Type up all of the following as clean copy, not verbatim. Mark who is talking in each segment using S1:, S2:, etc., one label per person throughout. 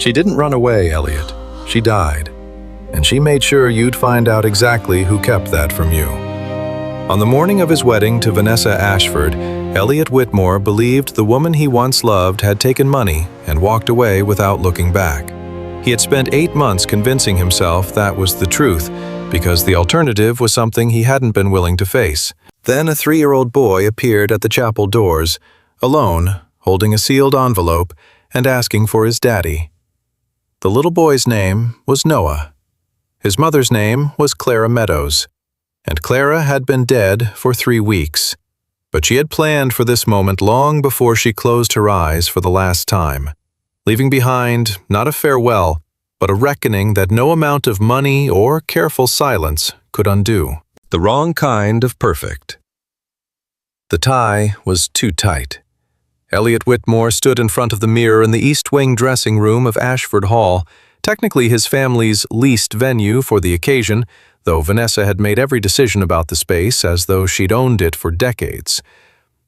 S1: She didn't run away, Elliot. She died. And she made sure you'd find out exactly who kept that from you. On the morning of his wedding to Vanessa Ashford, Elliot Whitmore believed the woman he once loved had taken money and walked away without looking back. He had spent 8 months convincing himself that was the truth, because the alternative was something he hadn't been willing to face. Then a 3-year-old boy appeared at the chapel doors, alone, holding a sealed envelope and asking for his daddy. The little boy's name was Noah. His mother's name was Clara Meadows, and Clara had been dead for 3 weeks. But she had planned for this moment long before she closed her eyes for the last time, leaving behind not a farewell, but a reckoning that no amount of money or careful silence could undo. The wrong kind of perfect. The tie was too tight. Elliot Whitmore stood in front of the mirror in the East Wing dressing room of Ashford Hall, technically his family's leased venue for the occasion, though Vanessa had made every decision about the space as though she'd owned it for decades.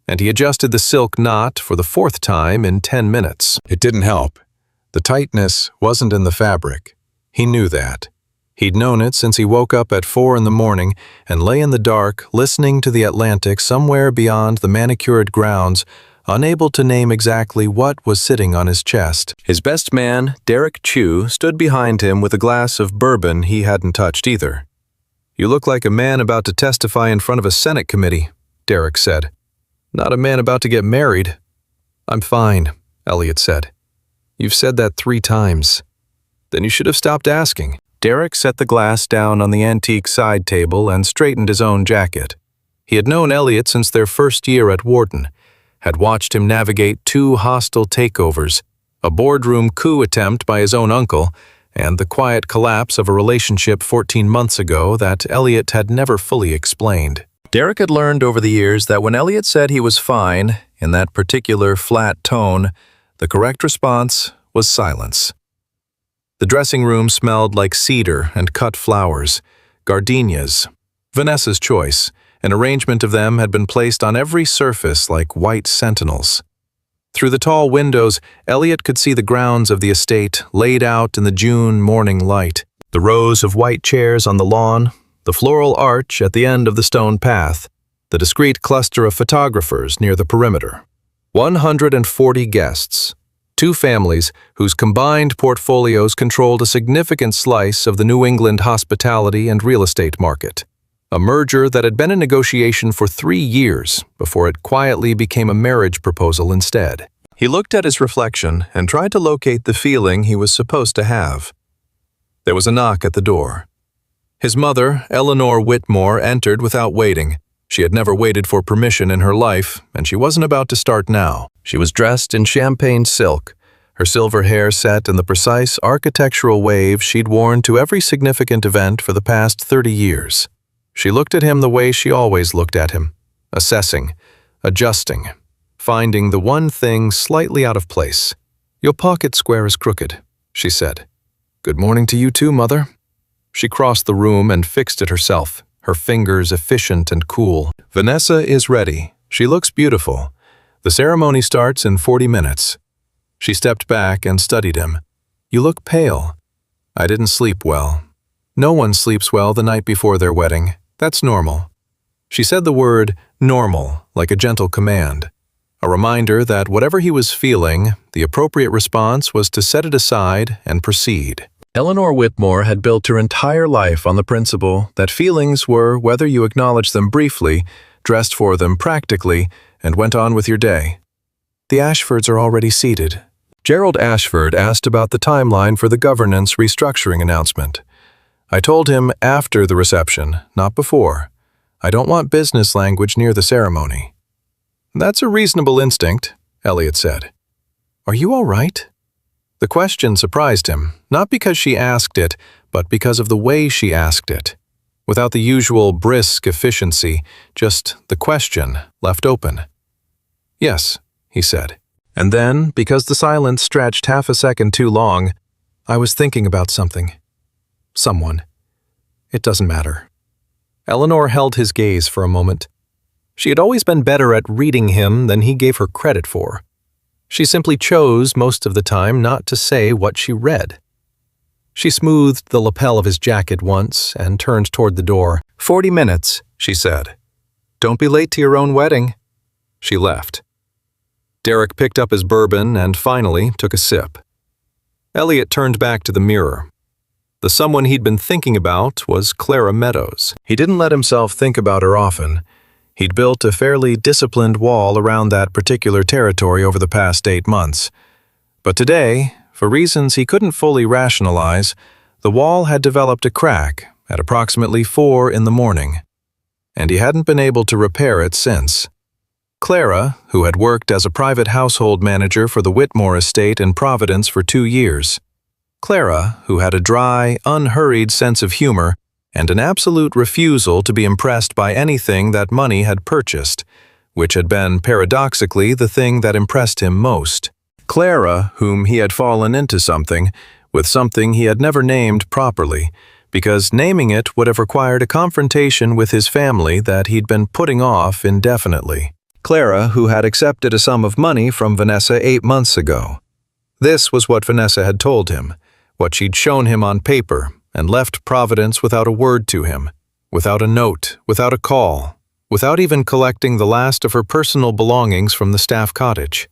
S1: And he adjusted the silk knot for the 4th time in 10 minutes. It didn't help. The tightness wasn't in the fabric. He knew that. He'd known it since he woke up at 4 in the morning and lay in the dark listening to the Atlantic somewhere beyond the manicured grounds, unable to name exactly what was sitting on his chest. His best man, Derek Chew, stood behind him with a glass of bourbon he hadn't touched either. "You look like a man about to testify in front of a Senate committee," Derek said. "Not a man about to get married." "I'm fine," Elliot said. "You've said that 3 times. Then you should have stopped asking." Derek set the glass down on the antique side table and straightened his own jacket. He had known Elliot since their first year at Wharton, had watched him navigate 2 hostile takeovers, a boardroom coup attempt by his own uncle, and the quiet collapse of a relationship 14 months ago that Elliot had never fully explained. Derek had learned over the years that when Elliot said he was fine, in that particular flat tone, the correct response was silence. The dressing room smelled like cedar and cut flowers, gardenias, Vanessa's choice. An arrangement of them had been placed on every surface like white sentinels. Through the tall windows, Elliot could see the grounds of the estate laid out in the June morning light, the rows of white chairs on the lawn, the floral arch at the end of the stone path, the discreet cluster of photographers near the perimeter. 140 guests, 2 families whose combined portfolios controlled a significant slice of the New England hospitality and real estate market. A merger that had been in negotiation for 3 years before it quietly became a marriage proposal instead. He looked at his reflection and tried to locate the feeling he was supposed to have. There was a knock at the door. His mother, Eleanor Whitmore, entered without waiting. She had never waited for permission in her life, and she wasn't about to start now. She was dressed in champagne silk, her silver hair set in the precise architectural wave she'd worn to every significant event for the past 30 years. She looked at him the way she always looked at him, assessing, adjusting, finding the one thing slightly out of place. "Your pocket square is crooked," she said. "Good morning to you too, Mother." She crossed the room and fixed it herself, her fingers efficient and cool. "Vanessa is ready. She looks beautiful. The ceremony starts in 40 minutes. She stepped back and studied him. "You look pale." "I didn't sleep well." No one sleeps well the night before their wedding. That's normal. She said the word normal like a gentle command, a reminder that whatever he was feeling, the appropriate response was to set it aside and proceed. Eleanor Whitmore had built her entire life on the principle that feelings were whether you acknowledged them briefly, dressed for them practically, and went on with your day. "The Ashfords are already seated." Gerald Ashford asked about the timeline for the governance restructuring announcement. "I told him after the reception, not before. I don't want business language near the ceremony." "That's a reasonable instinct," Elliot said. "Are you all right?" The question surprised him, not because she asked it, but because of the way she asked it. Without the usual brisk efficiency, just the question left open. "Yes," he said. And then, because the silence stretched half a second too long, "I was thinking about something. Someone. It doesn't matter." Eleanor held his gaze for a moment. She had always been better at reading him than he gave her credit for. She simply chose most of the time not to say what she read. She smoothed the lapel of his jacket once and turned toward the door. 40 minutes, she said. Don't be late to your own wedding. She left. Derek picked up his bourbon and finally took a sip. Elliot turned back to the mirror. The someone he'd been thinking about was Clara Meadows. He didn't let himself think about her often. He'd built a fairly disciplined wall around that particular territory over the past 8 months. But today, for reasons he couldn't fully rationalize, the wall had developed a crack at approximately 4 in the morning, and he hadn't been able to repair it since. Clara, who had worked as a private household manager for the Whitmore estate in Providence for 2 years. Clara, who had a dry, unhurried sense of humor and an absolute refusal to be impressed by anything that money had purchased, which had been, paradoxically, the thing that impressed him most. Clara, whom he had fallen into something, with something he had never named properly, because naming it would have required a confrontation with his family that he'd been putting off indefinitely. Clara, who had accepted a sum of money from Vanessa 8 months ago. This was what Vanessa had told him, what she'd shown him on paper, and left Providence without a word to him, without a note, without a call, without even collecting the last of her personal belongings from the staff cottage.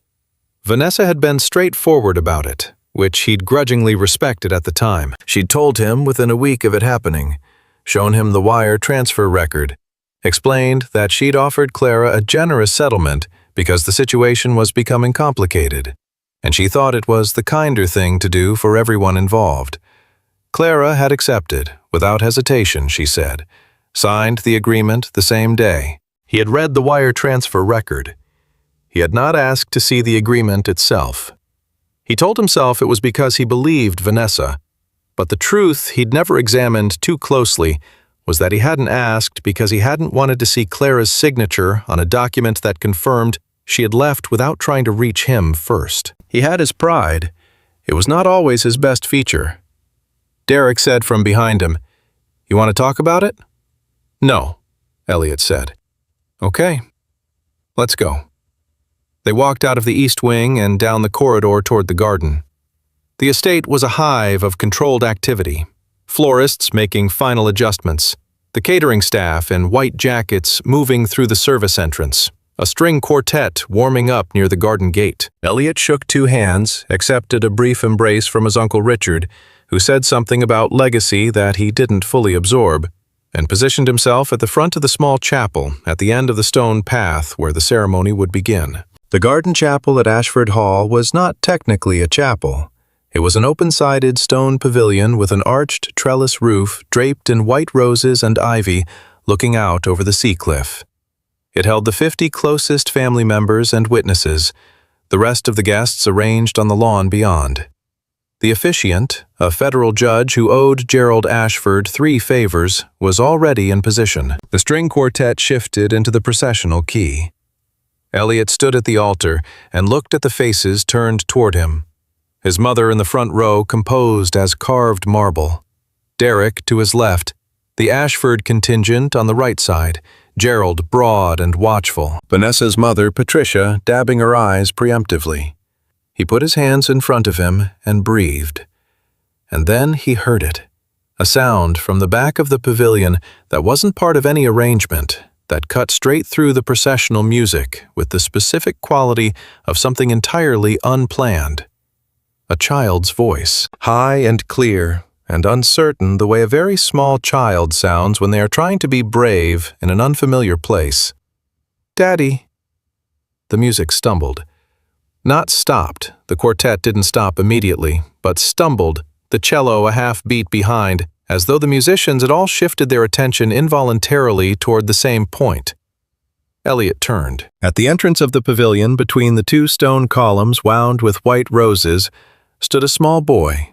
S1: Vanessa had been straightforward about it, which he'd grudgingly respected at the time. She'd told him within a week of it happening, shown him the wire transfer record, explained that she'd offered Clara a generous settlement because the situation was becoming complicated, and she thought it was the kinder thing to do for everyone involved. Clara had accepted, without hesitation, she said, signed the agreement the same day. He had read the wire transfer record. He had not asked to see the agreement itself. He told himself it was because he believed Vanessa, but the truth he'd never examined too closely was that he hadn't asked because he hadn't wanted to see Clara's signature on a document that confirmed she had left without trying to reach him first. He had his pride. It was not always his best feature. Derek said from behind him, "You want to talk about it?" "No," Elliot said. "Okay, let's go." They walked out of the east wing and down the corridor toward the garden. The estate was a hive of controlled activity. Florists making final adjustments, the catering staff in white jackets moving through the service entrance, a string quartet warming up near the garden gate. Elliot shook 2 hands, accepted a brief embrace from his Uncle Richard, who said something about legacy that he didn't fully absorb, and positioned himself at the front of the small chapel at the end of the stone path where the ceremony would begin. The garden chapel at Ashford Hall was not technically a chapel. It was an open-sided stone pavilion with an arched trellis roof draped in white roses and ivy looking out over the sea cliff. It held the 50 closest family members and witnesses, the rest of the guests arranged on the lawn beyond. The officiant, a federal judge who owed Gerald Ashford 3 favors, was already in position. The string quartet shifted into the processional key. Elliot stood at the altar and looked at the faces turned toward him. His mother in the front row composed as carved marble. Derek to his left, the Ashford contingent on the right side, Gerald broad and watchful. Vanessa's mother, Patricia, dabbing her eyes preemptively. He put his hands in front of him and breathed. And then he heard it, a sound from the back of the pavilion that wasn't part of any arrangement, that cut straight through the processional music with the specific quality of something entirely unplanned. A child's voice, high and clear and uncertain the way a very small child sounds when they are trying to be brave in an unfamiliar place. "Daddy." The music stumbled. Not stopped, the quartet didn't stop immediately, but stumbled, the cello a half beat behind, as though the musicians had all shifted their attention involuntarily toward the same point. Elliot turned. At the entrance of the pavilion, between the 2 stone columns wound with white roses, stood a small boy.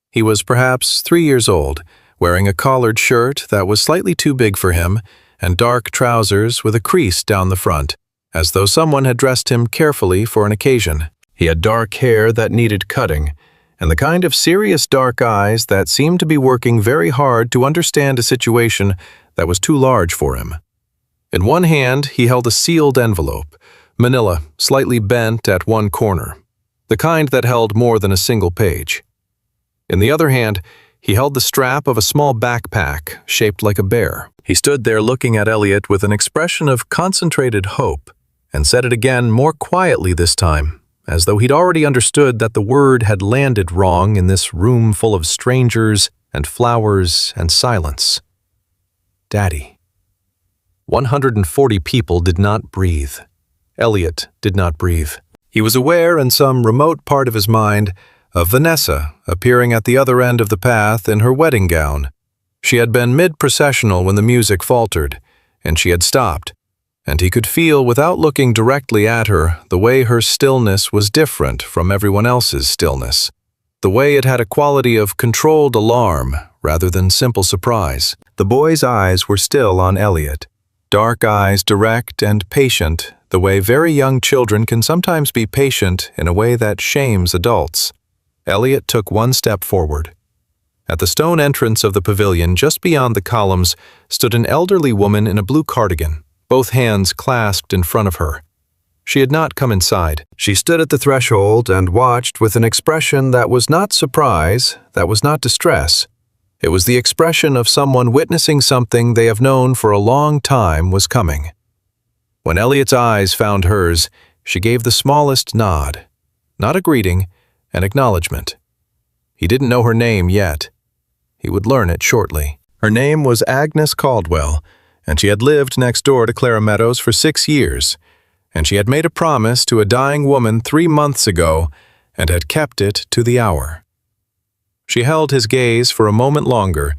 S1: He was perhaps 3 years old, wearing a collared shirt that was slightly too big for him, and dark trousers with a crease down the front, as though someone had dressed him carefully for an occasion. He had dark hair that needed cutting, and the kind of serious dark eyes that seemed to be working very hard to understand a situation that was too large for him. In one hand, he held a sealed envelope, manila, slightly bent at one corner, the kind that held more than a single page. In the other hand, he held the strap of a small backpack shaped like a bear. He stood there looking at Elliot with an expression of concentrated hope, and said it again more quietly this time, as though he'd already understood that the word had landed wrong in this room full of strangers and flowers and silence. Daddy. 140 people did not breathe. Elliot did not breathe. He was aware in some remote part of his mind of Vanessa appearing at the other end of the path in her wedding gown. She had been mid-processional when the music faltered, and she had stopped, and he could feel without looking directly at her the way her stillness was different from everyone else's stillness, the way it had a quality of controlled alarm rather than simple surprise. The boy's eyes were still on Elliot, dark eyes, direct and patient, the way very young children can sometimes be patient in a way that shames adults. Elliot took one step forward. At the stone entrance of the pavilion, just beyond the columns, stood an elderly woman in a blue cardigan, both hands clasped in front of her. She had not come inside. She stood at the threshold and watched with an expression that was not surprise, that was not distress. It was the expression of someone witnessing something they have known for a long time was coming. When Elliot's eyes found hers, she gave the smallest nod, not a greeting, an acknowledgement. He didn't know her name yet. He would learn it shortly. Her name was Agnes Caldwell, and she had lived next door to Clara Meadows for 6 years, and she had made a promise to a dying woman 3 months ago and had kept it to the hour. She held his gaze for a moment longer,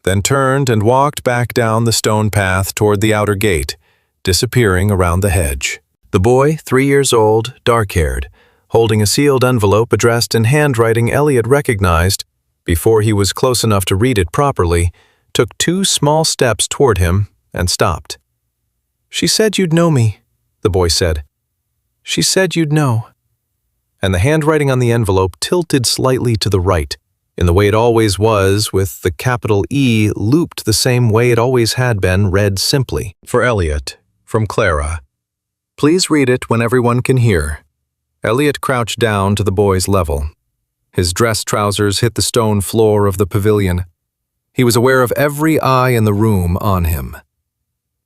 S1: then turned and walked back down the stone path toward the outer gate, disappearing around the hedge. The boy, 3 years old, dark-haired, holding a sealed envelope addressed in handwriting Elliot recognized, before he was close enough to read it properly, took 2 small steps toward him and stopped. "She said you'd know me," the boy said. "She said you'd know." And the handwriting on the envelope tilted slightly to the right, in the way it always was, with the capital E looped the same way it always had been, read simply. "For Elliot, from Clara. Please read it when everyone can hear." Elliot crouched down to the boy's level. His dress trousers hit the stone floor of the pavilion. He was aware of every eye in the room on him.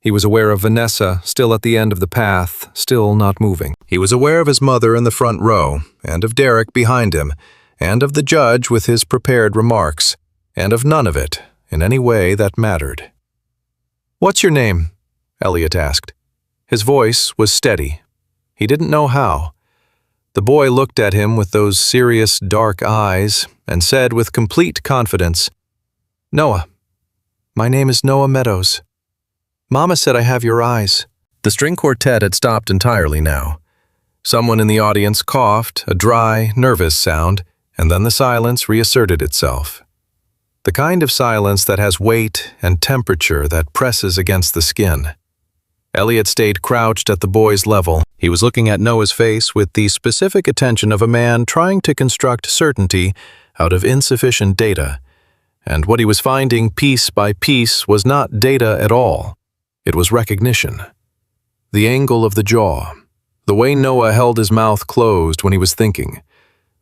S1: He was aware of Vanessa, still at the end of the path, still not moving. He was aware of his mother in the front row, and of Derek behind him, and of the judge with his prepared remarks, and of none of it, in any way that mattered. "What's your name?" Elliot asked. His voice was steady. He didn't know how. The boy looked at him with those serious, dark eyes and said with complete confidence, "Noah. My name is Noah Meadows. Mama said I have your eyes." The string quartet had stopped entirely now. Someone in the audience coughed, a dry, nervous sound, and then the silence reasserted itself. The kind of silence that has weight and temperature that presses against the skin. Elliot stayed crouched at the boy's level. He was looking at Noah's face with the specific attention of a man trying to construct certainty out of insufficient data. And what he was finding piece by piece was not data at all. It was recognition. The angle of the jaw, the way Noah held his mouth closed when he was thinking,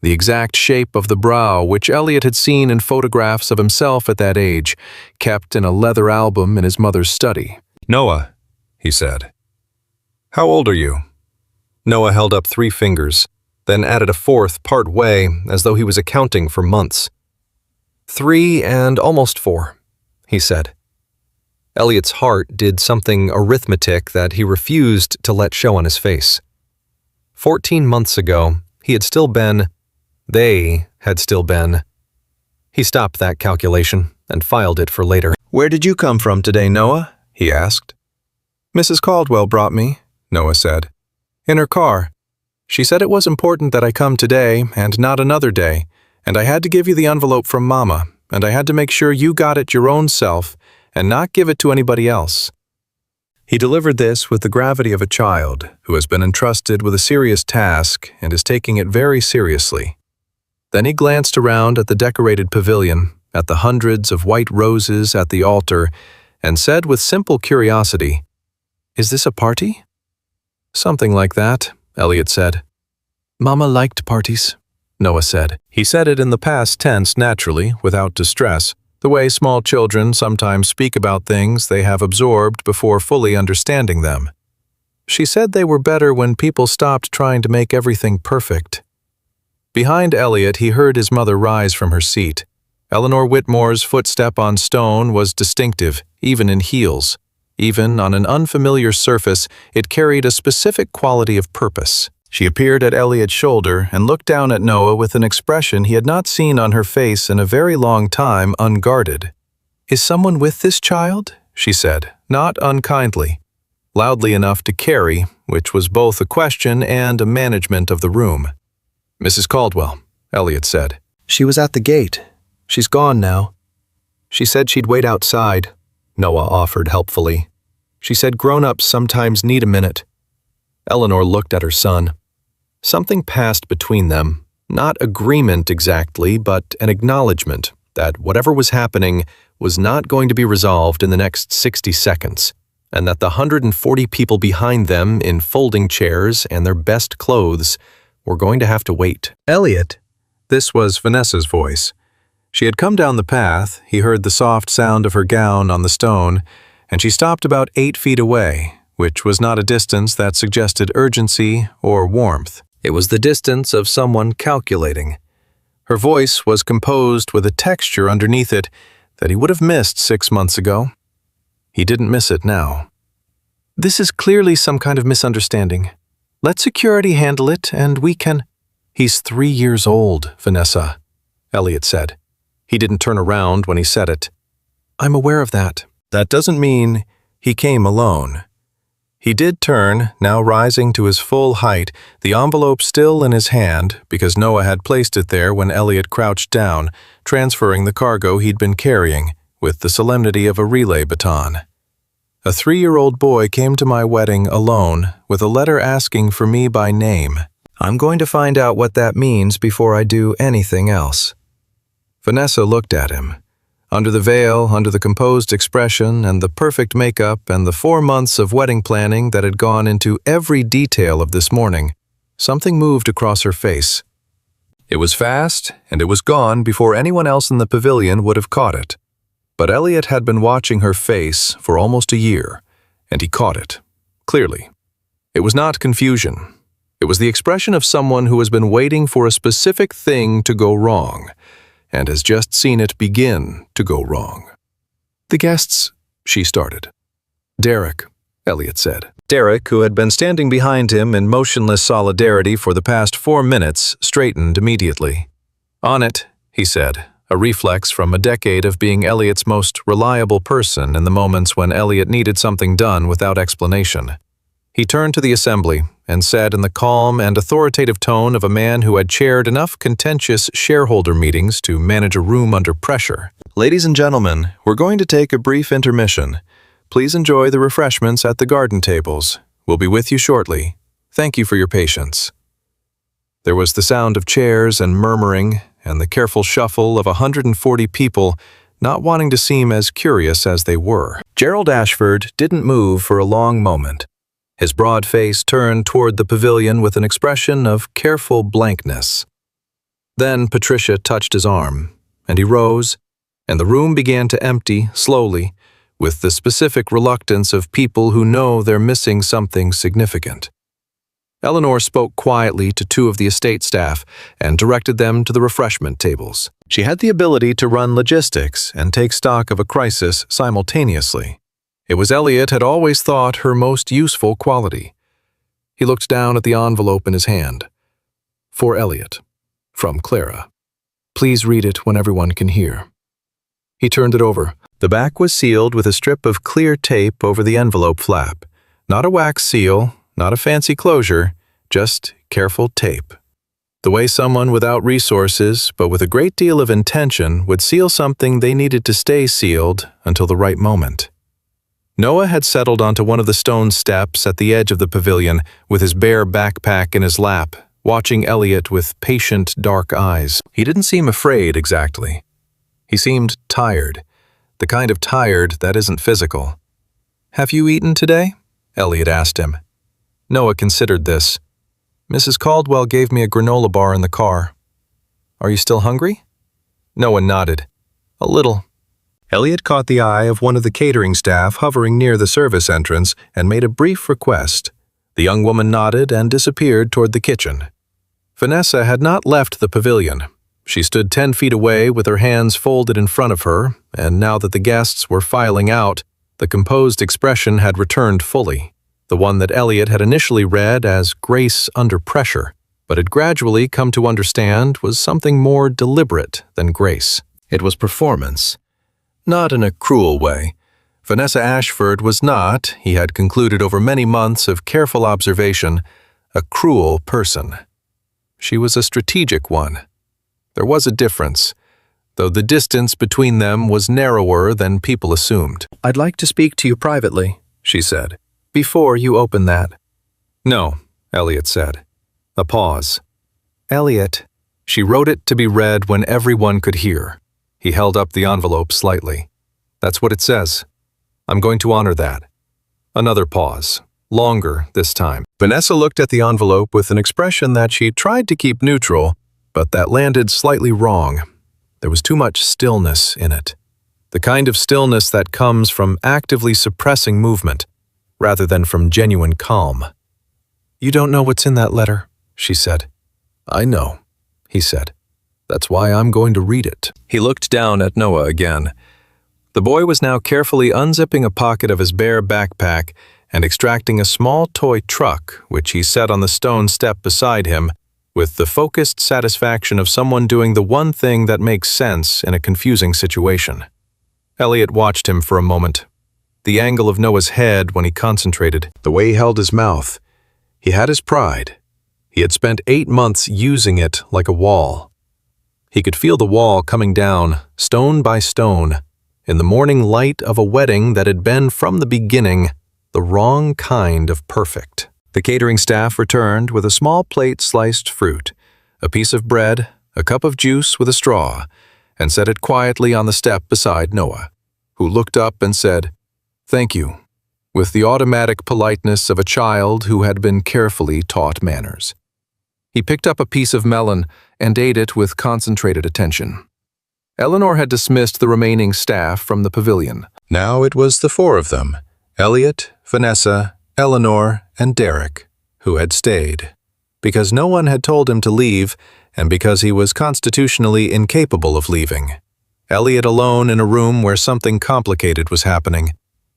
S1: the exact shape of the brow which Elliot had seen in photographs of himself at that age, kept in a leather album in his mother's study. "Noah," he said. "How old are you?" Noah held up 3 fingers, then added a 4th part way, as though he was accounting for months. 3 and almost 4, he said. Elliot's heart did something arithmetic that he refused to let show on his face. 14 months ago, he had still been, they had still been. He stopped that calculation and filed it for later. "Where did you come from today, Noah?" he asked. "Mrs. Caldwell brought me," Noah said. "In her car. She said it was important that I come today and not another day, and I had to give you the envelope from Mama, and I had to make sure you got it your own self and not give it to anybody else." He delivered this with the gravity of a child who has been entrusted with a serious task and is taking it very seriously. Then he glanced around at the decorated pavilion, at the hundreds of white roses at the altar, and said with simple curiosity, "Is this a party?" Something like that, Elliot said. Mama liked parties, Noah said. He said it in the past tense naturally, without distress, the way small children sometimes speak about things they have absorbed before fully understanding them. She said they were better when people stopped trying to make everything perfect. Behind Elliot, he heard his mother rise from her seat. Eleanor Whitmore's footstep on stone was distinctive, even in heels. Even on an unfamiliar surface, it carried a specific quality of purpose. She appeared at Elliot's shoulder and looked down at Noah with an expression he had not seen on her face in a very long time, unguarded. "Is someone with this child?" she said, not unkindly. Loudly enough to carry, which was both a question and a management of the room. "Mrs. Caldwell," Elliot said. "She was at the gate. She's gone now." "She said she'd wait outside," Noah offered helpfully. "She said grown-ups sometimes need a minute." Eleanor looked at her son. Something passed between them, not agreement exactly, but an acknowledgement that whatever was happening was not going to be resolved in the next 60 seconds. And that the 140 people behind them in folding chairs and their best clothes were going to have to wait. "Elliot," this was Vanessa's voice. She had come down the path, he heard the soft sound of her gown on the stone, and she stopped about 8 feet away, which was not a distance that suggested urgency or warmth. It was the distance of someone calculating. Her voice was composed with a texture underneath it that he would have missed 6 months ago. He didn't miss it now. "This is clearly some kind of misunderstanding. Let security handle it, and we can—" "He's 3 years old, Vanessa," Elliot said. He didn't turn around when he said it. "I'm aware of that. That doesn't mean he came alone." He did turn, now rising to his full height, the envelope still in his hand, because Noah had placed it there when Elliot crouched down, transferring the cargo he'd been carrying, with the solemnity of a relay baton. "A 3-year-old boy came to my wedding alone, with a letter asking for me by name. I'm going to find out what that means before I do anything else." Vanessa looked at him. Under the veil, under the composed expression and the perfect makeup and the 4 months of wedding planning that had gone into every detail of this morning, something moved across her face. It was fast, and it was gone before anyone else in the pavilion would have caught it. But Elliot had been watching her face for almost a year, and he caught it, clearly. It was not confusion. It was the expression of someone who has been waiting for a specific thing to go wrong, and has just seen it begin to go wrong. "The guests," she started. "Derek," Elliot said. Derek, who had been standing behind him in motionless solidarity for the past 4 minutes, straightened immediately. "On it," he said, a reflex from a decade of being Elliot's most reliable person in the moments when Elliot needed something done without explanation. He turned to the assembly and said in the calm and authoritative tone of a man who had chaired enough contentious shareholder meetings to manage a room under pressure, "Ladies and gentlemen, we're going to take a brief intermission. Please enjoy the refreshments at the garden tables. We'll be with you shortly. Thank you for your patience." There was the sound of chairs and murmuring, and the careful shuffle of 140 people not wanting to seem as curious as they were. Gerald Ashford didn't move for a long moment. His broad face turned toward the pavilion with an expression of careful blankness. Then Patricia touched his arm, and he rose, and the room began to empty slowly, with the specific reluctance of people who know they're missing something significant. Eleanor spoke quietly to 2 of the estate staff and directed them to the refreshment tables. She had the ability to run logistics and take stock of a crisis simultaneously. It was Elliot had always thought her most useful quality. He looked down at the envelope in his hand. "For Elliot, from Clara. Please read it when everyone can hear." He turned it over. The back was sealed with a strip of clear tape over the envelope flap. Not a wax seal, not a fancy closure, just careful tape. The way someone without resources, but with a great deal of intention, would seal something they needed to stay sealed until the right moment. Noah had settled onto one of the stone steps at the edge of the pavilion with his bare backpack in his lap, watching Elliot with patient, dark eyes. He didn't seem afraid exactly. He seemed tired, the kind of tired that isn't physical. "Have you eaten today?" Elliot asked him. Noah considered this. Mrs. Caldwell gave me a granola bar in the car. Are you still hungry? Noah nodded. A little. Elliot caught the eye of one of the catering staff hovering near the service entrance and made a brief request. The young woman nodded and disappeared toward the kitchen. Vanessa had not left the pavilion. She stood 10 feet away with her hands folded in front of her, and now that the guests were filing out, the composed expression had returned fully, the one that Elliot had initially read as grace under pressure, but had gradually come to understand was something more deliberate than grace. It was performance. Not in a cruel way. Vanessa Ashford was not, he had concluded over many months of careful observation, a cruel person. She was a strategic one. There was a difference, though the distance between them was narrower than people assumed. "I'd like to speak to you privately," she said, "before you open that." "No," Elliot said. A pause. "Elliot." She wrote it to be read when everyone could hear. He held up the envelope slightly. "That's what it says. I'm going to honor that." Another pause. Longer this time. Vanessa looked at the envelope with an expression that she tried to keep neutral, but that landed slightly wrong. There was too much stillness in it. The kind of stillness that comes from actively suppressing movement, rather than from genuine calm. "You don't know what's in that letter," she said. "I know," he said. "That's why I'm going to read it." He looked down at Noah again. The boy was now carefully unzipping a pocket of his bare backpack and extracting a small toy truck, which he set on the stone step beside him, with the focused satisfaction of someone doing the one thing that makes sense in a confusing situation. Elliot watched him for a moment. The angle of Noah's head when he concentrated, the way he held his mouth. He had his pride. He had spent 8 months using it like a wall. He could feel the wall coming down, stone by stone, in the morning light of a wedding that had been from the beginning the wrong kind of perfect. The catering staff returned with a small plate sliced fruit, a piece of bread, a cup of juice with a straw, and set it quietly on the step beside Noah, who looked up and said, "Thank you," with the automatic politeness of a child who had been carefully taught manners. He picked up a piece of melon and ate it with concentrated attention. Eleanor had dismissed the remaining staff from the pavilion. Now it was the 4 of them, Elliot, Vanessa, Eleanor, and Derek, who had stayed, because no one had told him to leave and because he was constitutionally incapable of leaving. Elliot alone in a room where something complicated was happening.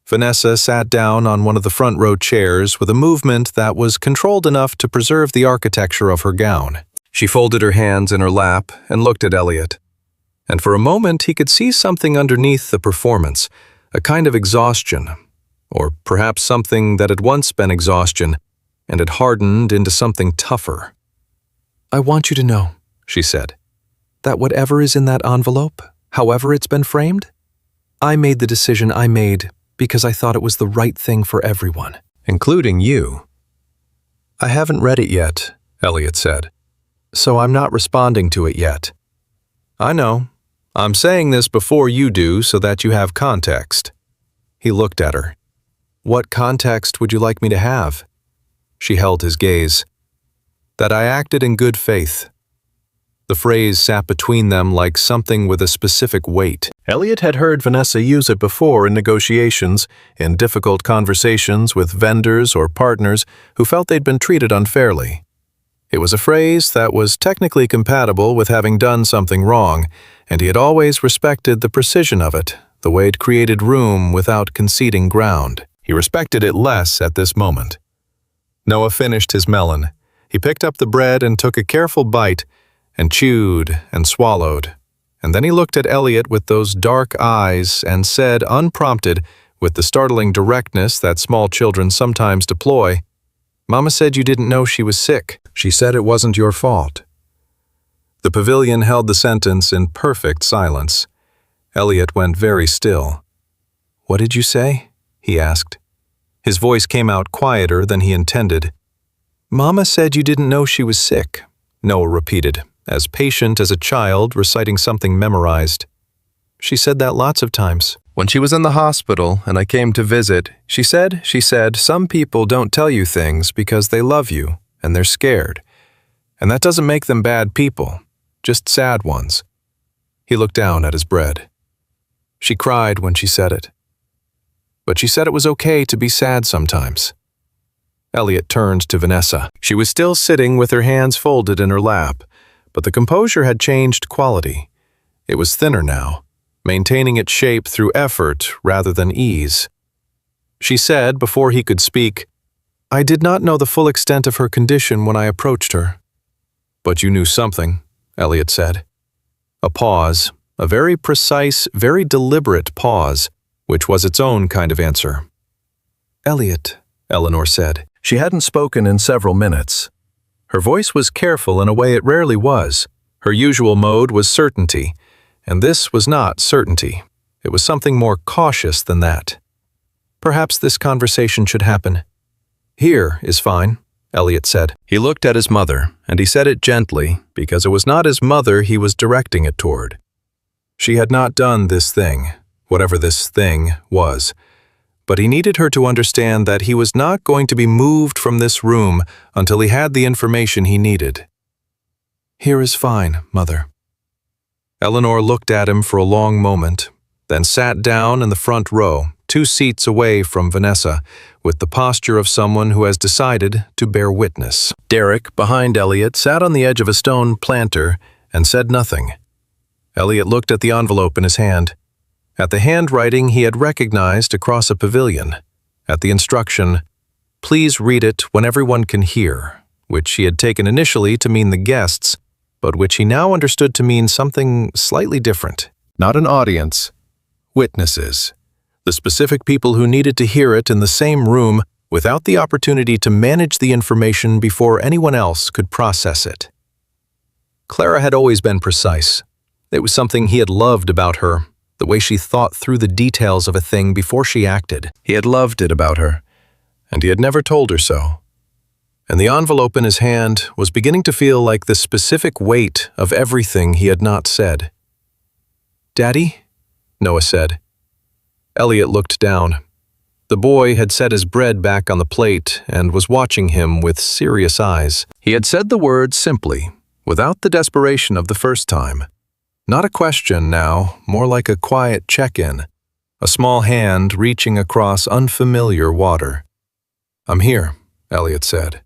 S1: Vanessa sat down on one of the front row chairs with a movement that was controlled enough to preserve the architecture of her gown. She folded her hands in her lap and looked at Elliot. And for a moment he could see something underneath the performance, a kind of exhaustion, or perhaps something that had once been exhaustion and had hardened into something tougher. "I want you to know," she said, "that whatever is in that envelope, however it's been framed, I made the decision I made because I thought it was the right thing for everyone, including you." "I haven't read it yet," Elliot said, "so I'm not responding to it yet." "I know. I'm saying this before you do so that you have context." He looked at her. "What context would you like me to have?" She held his gaze. "That I acted in good faith." The phrase sat between them like something with a specific weight. Elliot had heard Vanessa use it before in negotiations, in difficult conversations with vendors or partners who felt they'd been treated unfairly. It was a phrase that was technically compatible with having done something wrong, and he had always respected the precision of it, the way it created room without conceding ground. He respected it less at this moment. Noah finished his melon. He picked up the bread and took a careful bite, and chewed and swallowed. And then he looked at Elliot with those dark eyes and said, unprompted, with the startling directness that small children sometimes deploy, "Mama said you didn't know she was sick. She said it wasn't your fault." The pavilion held the sentence in perfect silence. Elliot went very still. "What did you say?" he asked. His voice came out quieter than he intended. "Mama said you didn't know she was sick," Noah repeated, as patient as a child reciting something memorized. "She said that lots of times." When she was in the hospital and I came to visit, she said, some people don't tell you things because they love you and they're scared. And that doesn't make them bad people, just sad ones. He looked down at his bread. She cried when she said it. But she said it was okay to be sad sometimes. Elliot turned to Vanessa. She was still sitting with her hands folded in her lap, but the composure had changed quality. It was thinner now, maintaining its shape through effort rather than ease. She said, before he could speak, "I did not know the full extent of her condition when I approached her." "But you knew something," Elliot said. A pause, a very precise, very deliberate pause, which was its own kind of answer. "Elliot," Eleanor said. She hadn't spoken in several minutes. Her voice was careful in a way it rarely was. Her usual mode was certainty, and this was not certainty. It was something more cautious than that. "Perhaps this conversation should happen." "Here is fine," Elliot said. He looked at his mother, and he said it gently, because it was not his mother he was directing it toward. She had not done this thing, whatever this thing was, but he needed her to understand that he was not going to be moved from this room until he had the information he needed. "Here is fine, Mother." Eleanor looked at him for a long moment, then sat down in the front row, 2 seats away from Vanessa, with the posture of someone who has decided to bear witness. Derek, behind Elliot, sat on the edge of a stone planter and said nothing. Elliot looked at the envelope in his hand, at the handwriting he had recognized across a pavilion, at the instruction, "Please read it when everyone can hear," which he had taken initially to mean the guests, but which he now understood to mean something slightly different. Not an audience, witnesses. The specific people who needed to hear it in the same room without the opportunity to manage the information before anyone else could process it. Clara had always been precise. It was something he had loved about her, the way she thought through the details of a thing before she acted. He had loved it about her, and he had never told her so. And the envelope in his hand was beginning to feel like the specific weight of everything he had not said. "Daddy?" Noah said. Elliot looked down. The boy had set his bread back on the plate and was watching him with serious eyes. He had said the word simply, without the desperation of the first time. Not a question now, more like a quiet check-in, a small hand reaching across unfamiliar water. "I'm here," Elliot said.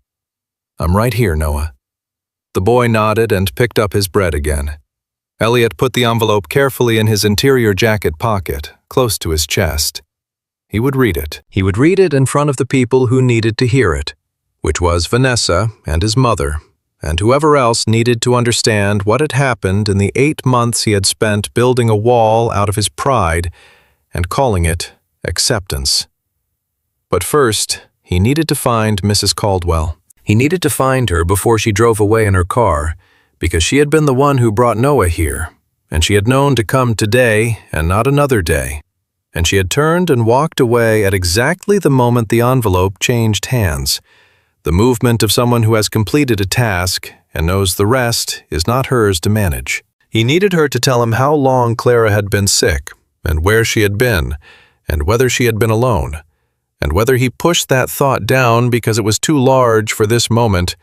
S1: "I'm right here, Noah." The boy nodded and picked up his bread again. Elliot put the envelope carefully in his interior jacket pocket, close to his chest. He would read it. He would read it in front of the people who needed to hear it, which was Vanessa and his mother, and whoever else needed to understand what had happened in the 8 months he had spent building a wall out of his pride and calling it acceptance. But first, he needed to find Mrs. Caldwell. He needed to find her before she drove away in her car, because she had been the one who brought Noah here, and she had known to come today and not another day, and she had turned and walked away at exactly the moment the envelope changed hands, the movement of someone who has completed a task and knows the rest is not hers to manage. He needed her to tell him how long Clara had been sick, and where she had been, and whether she had been alone, and whether he pushed that thought down because it was too large for this moment,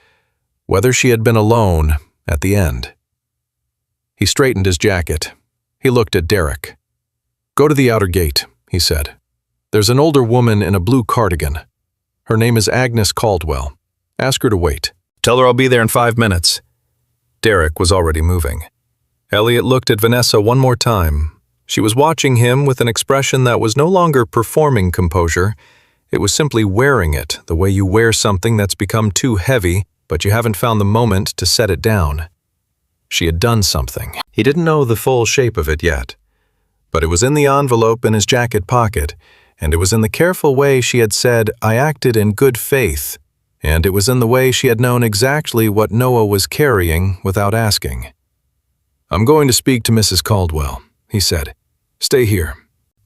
S1: whether she had been alone at the end. He straightened his jacket. He looked at Derek. "Go to the outer gate," he said. "There's an older woman in a blue cardigan. Her name is Agnes Caldwell. Ask her to wait. Tell her I'll be there in 5 minutes." Derek was already moving. Elliot looked at Vanessa one more time. She was watching him with an expression that was no longer performing composure. It was simply wearing it, the way you wear something that's become too heavy, but you haven't found the moment to set it down. She had done something. He didn't know the full shape of it yet, but it was in the envelope in his jacket pocket, and it was in the careful way she had said, "I acted in good faith," and it was in the way she had known exactly what Noah was carrying without asking. "I'm going to speak to Mrs. Caldwell," he said. "Stay here."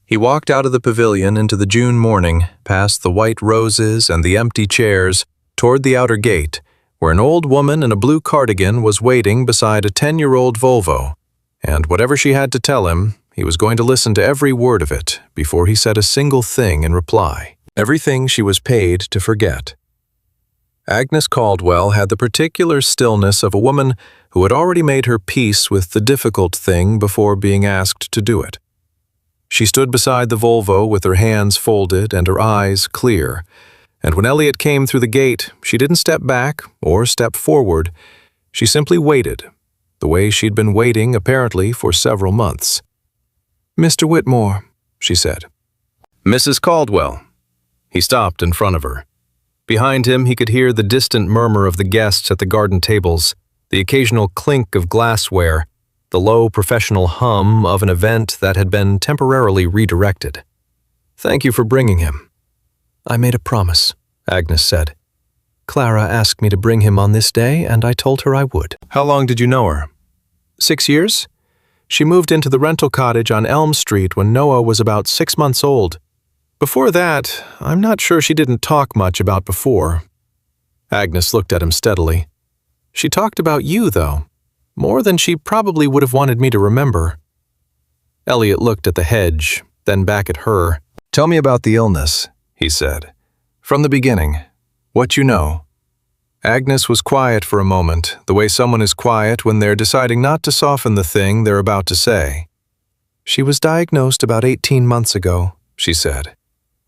S1: He walked out of the pavilion into the June morning, past the white roses and the empty chairs, toward the outer gate, where an old woman in a blue cardigan was waiting beside a 10-year-old Volvo, and whatever she had to tell him, he was going to listen to every word of it before he said a single thing in reply. Everything she was paid to forget. Agnes Caldwell had the particular stillness of a woman who had already made her peace with the difficult thing before being asked to do it. She stood beside the Volvo with her hands folded and her eyes clear, and when Elliot came through the gate, she didn't step back or step forward. She simply waited, the way she'd been waiting apparently for several months. "Mr. Whitmore," she said. "Mrs. Caldwell." He stopped in front of her. Behind him, he could hear the distant murmur of the guests at the garden tables, the occasional clink of glassware, the low professional hum of an event that had been temporarily redirected. "Thank you for bringing him." "I made a promise," Agnes said. "Clara asked me to bring him on this day, and I told her I would." "How long did you know her?" 6 years. She moved into the rental cottage on Elm Street when Noah was about 6 months old. Before that, I'm not sure she didn't talk much about before. Agnes looked at him steadily. "She talked about you, though, more than she probably would have wanted me to remember." Elliot looked at the hedge, then back at her. "Tell me about the illness," he said. "From the beginning. What you know." Agnes was quiet for a moment, the way someone is quiet when they're deciding not to soften the thing they're about to say. "She was diagnosed about 18 months ago," she said.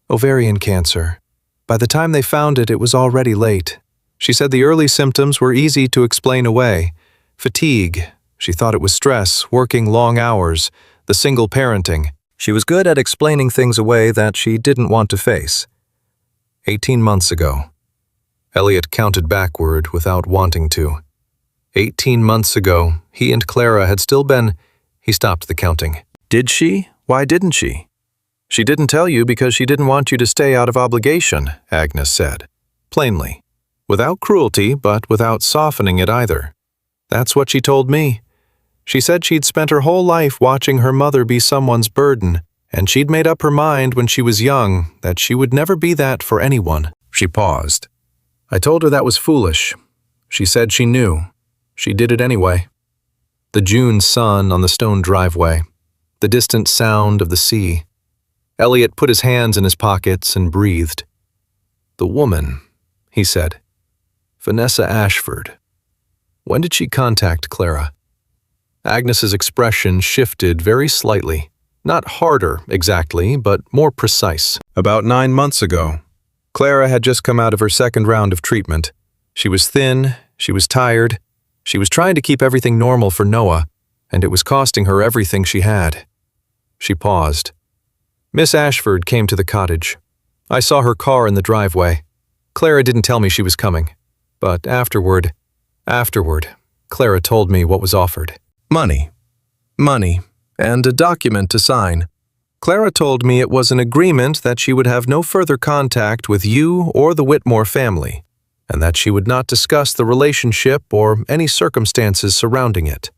S1: "Ovarian cancer. By the time they found it, it was already late. She said the early symptoms were easy to explain away. Fatigue. She thought it was stress, working long hours, the single parenting. She was good at explaining things away that she didn't want to face. 18 months ago." Elliot counted backward without wanting to. 18 months ago, he and Clara had still been... He stopped the counting. "Did she? Why didn't she?" "She didn't tell you because she didn't want you to stay out of obligation," Agnes said. Plainly. Without cruelty, but without softening it either. That's what she told me. She said she'd spent her whole life watching her mother be someone's burden, and she'd made up her mind when she was young that she would never be that for anyone. She paused. I told her that was foolish. She said she knew. She did it anyway. The June sun on the stone driveway. The distant sound of the sea. Elliot put his hands in his pockets and breathed. "The woman," he said. "Vanessa Ashford. When did she contact Clara?" Agnes's expression shifted very slightly. Not harder, exactly, but more precise. "About 9 months ago. Clara had just come out of her second round of treatment. She was thin, she was tired, she was trying to keep everything normal for Noah, and it was costing her everything she had." She paused. "Miss Ashford came to the cottage. I saw her car in the driveway. Clara didn't tell me she was coming. But afterward, Clara told me what was offered. Money, and a document to sign. Clara told me it was an agreement that she would have no further contact with you or the Whitmore family, and that she would not discuss the relationship or any circumstances surrounding it."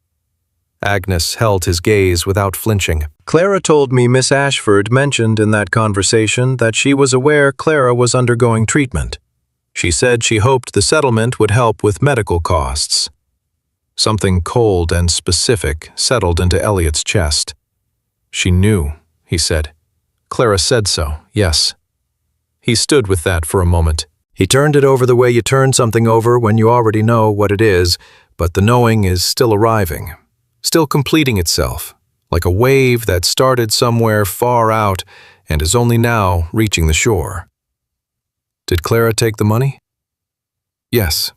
S1: Agnes held his gaze without flinching. "Clara told me Miss Ashford mentioned in that conversation that she was aware Clara was undergoing treatment. She said she hoped the settlement would help with medical costs." Something cold and specific settled into Elliot's chest. "She knew," he said. "Clara said so, yes." He stood with that for a moment. He turned it over the way you turn something over when you already know what it is, but the knowing is still arriving. Still completing itself, like a wave that started somewhere far out and is only now reaching the shore. "Did Clara take the money?" "Yes,"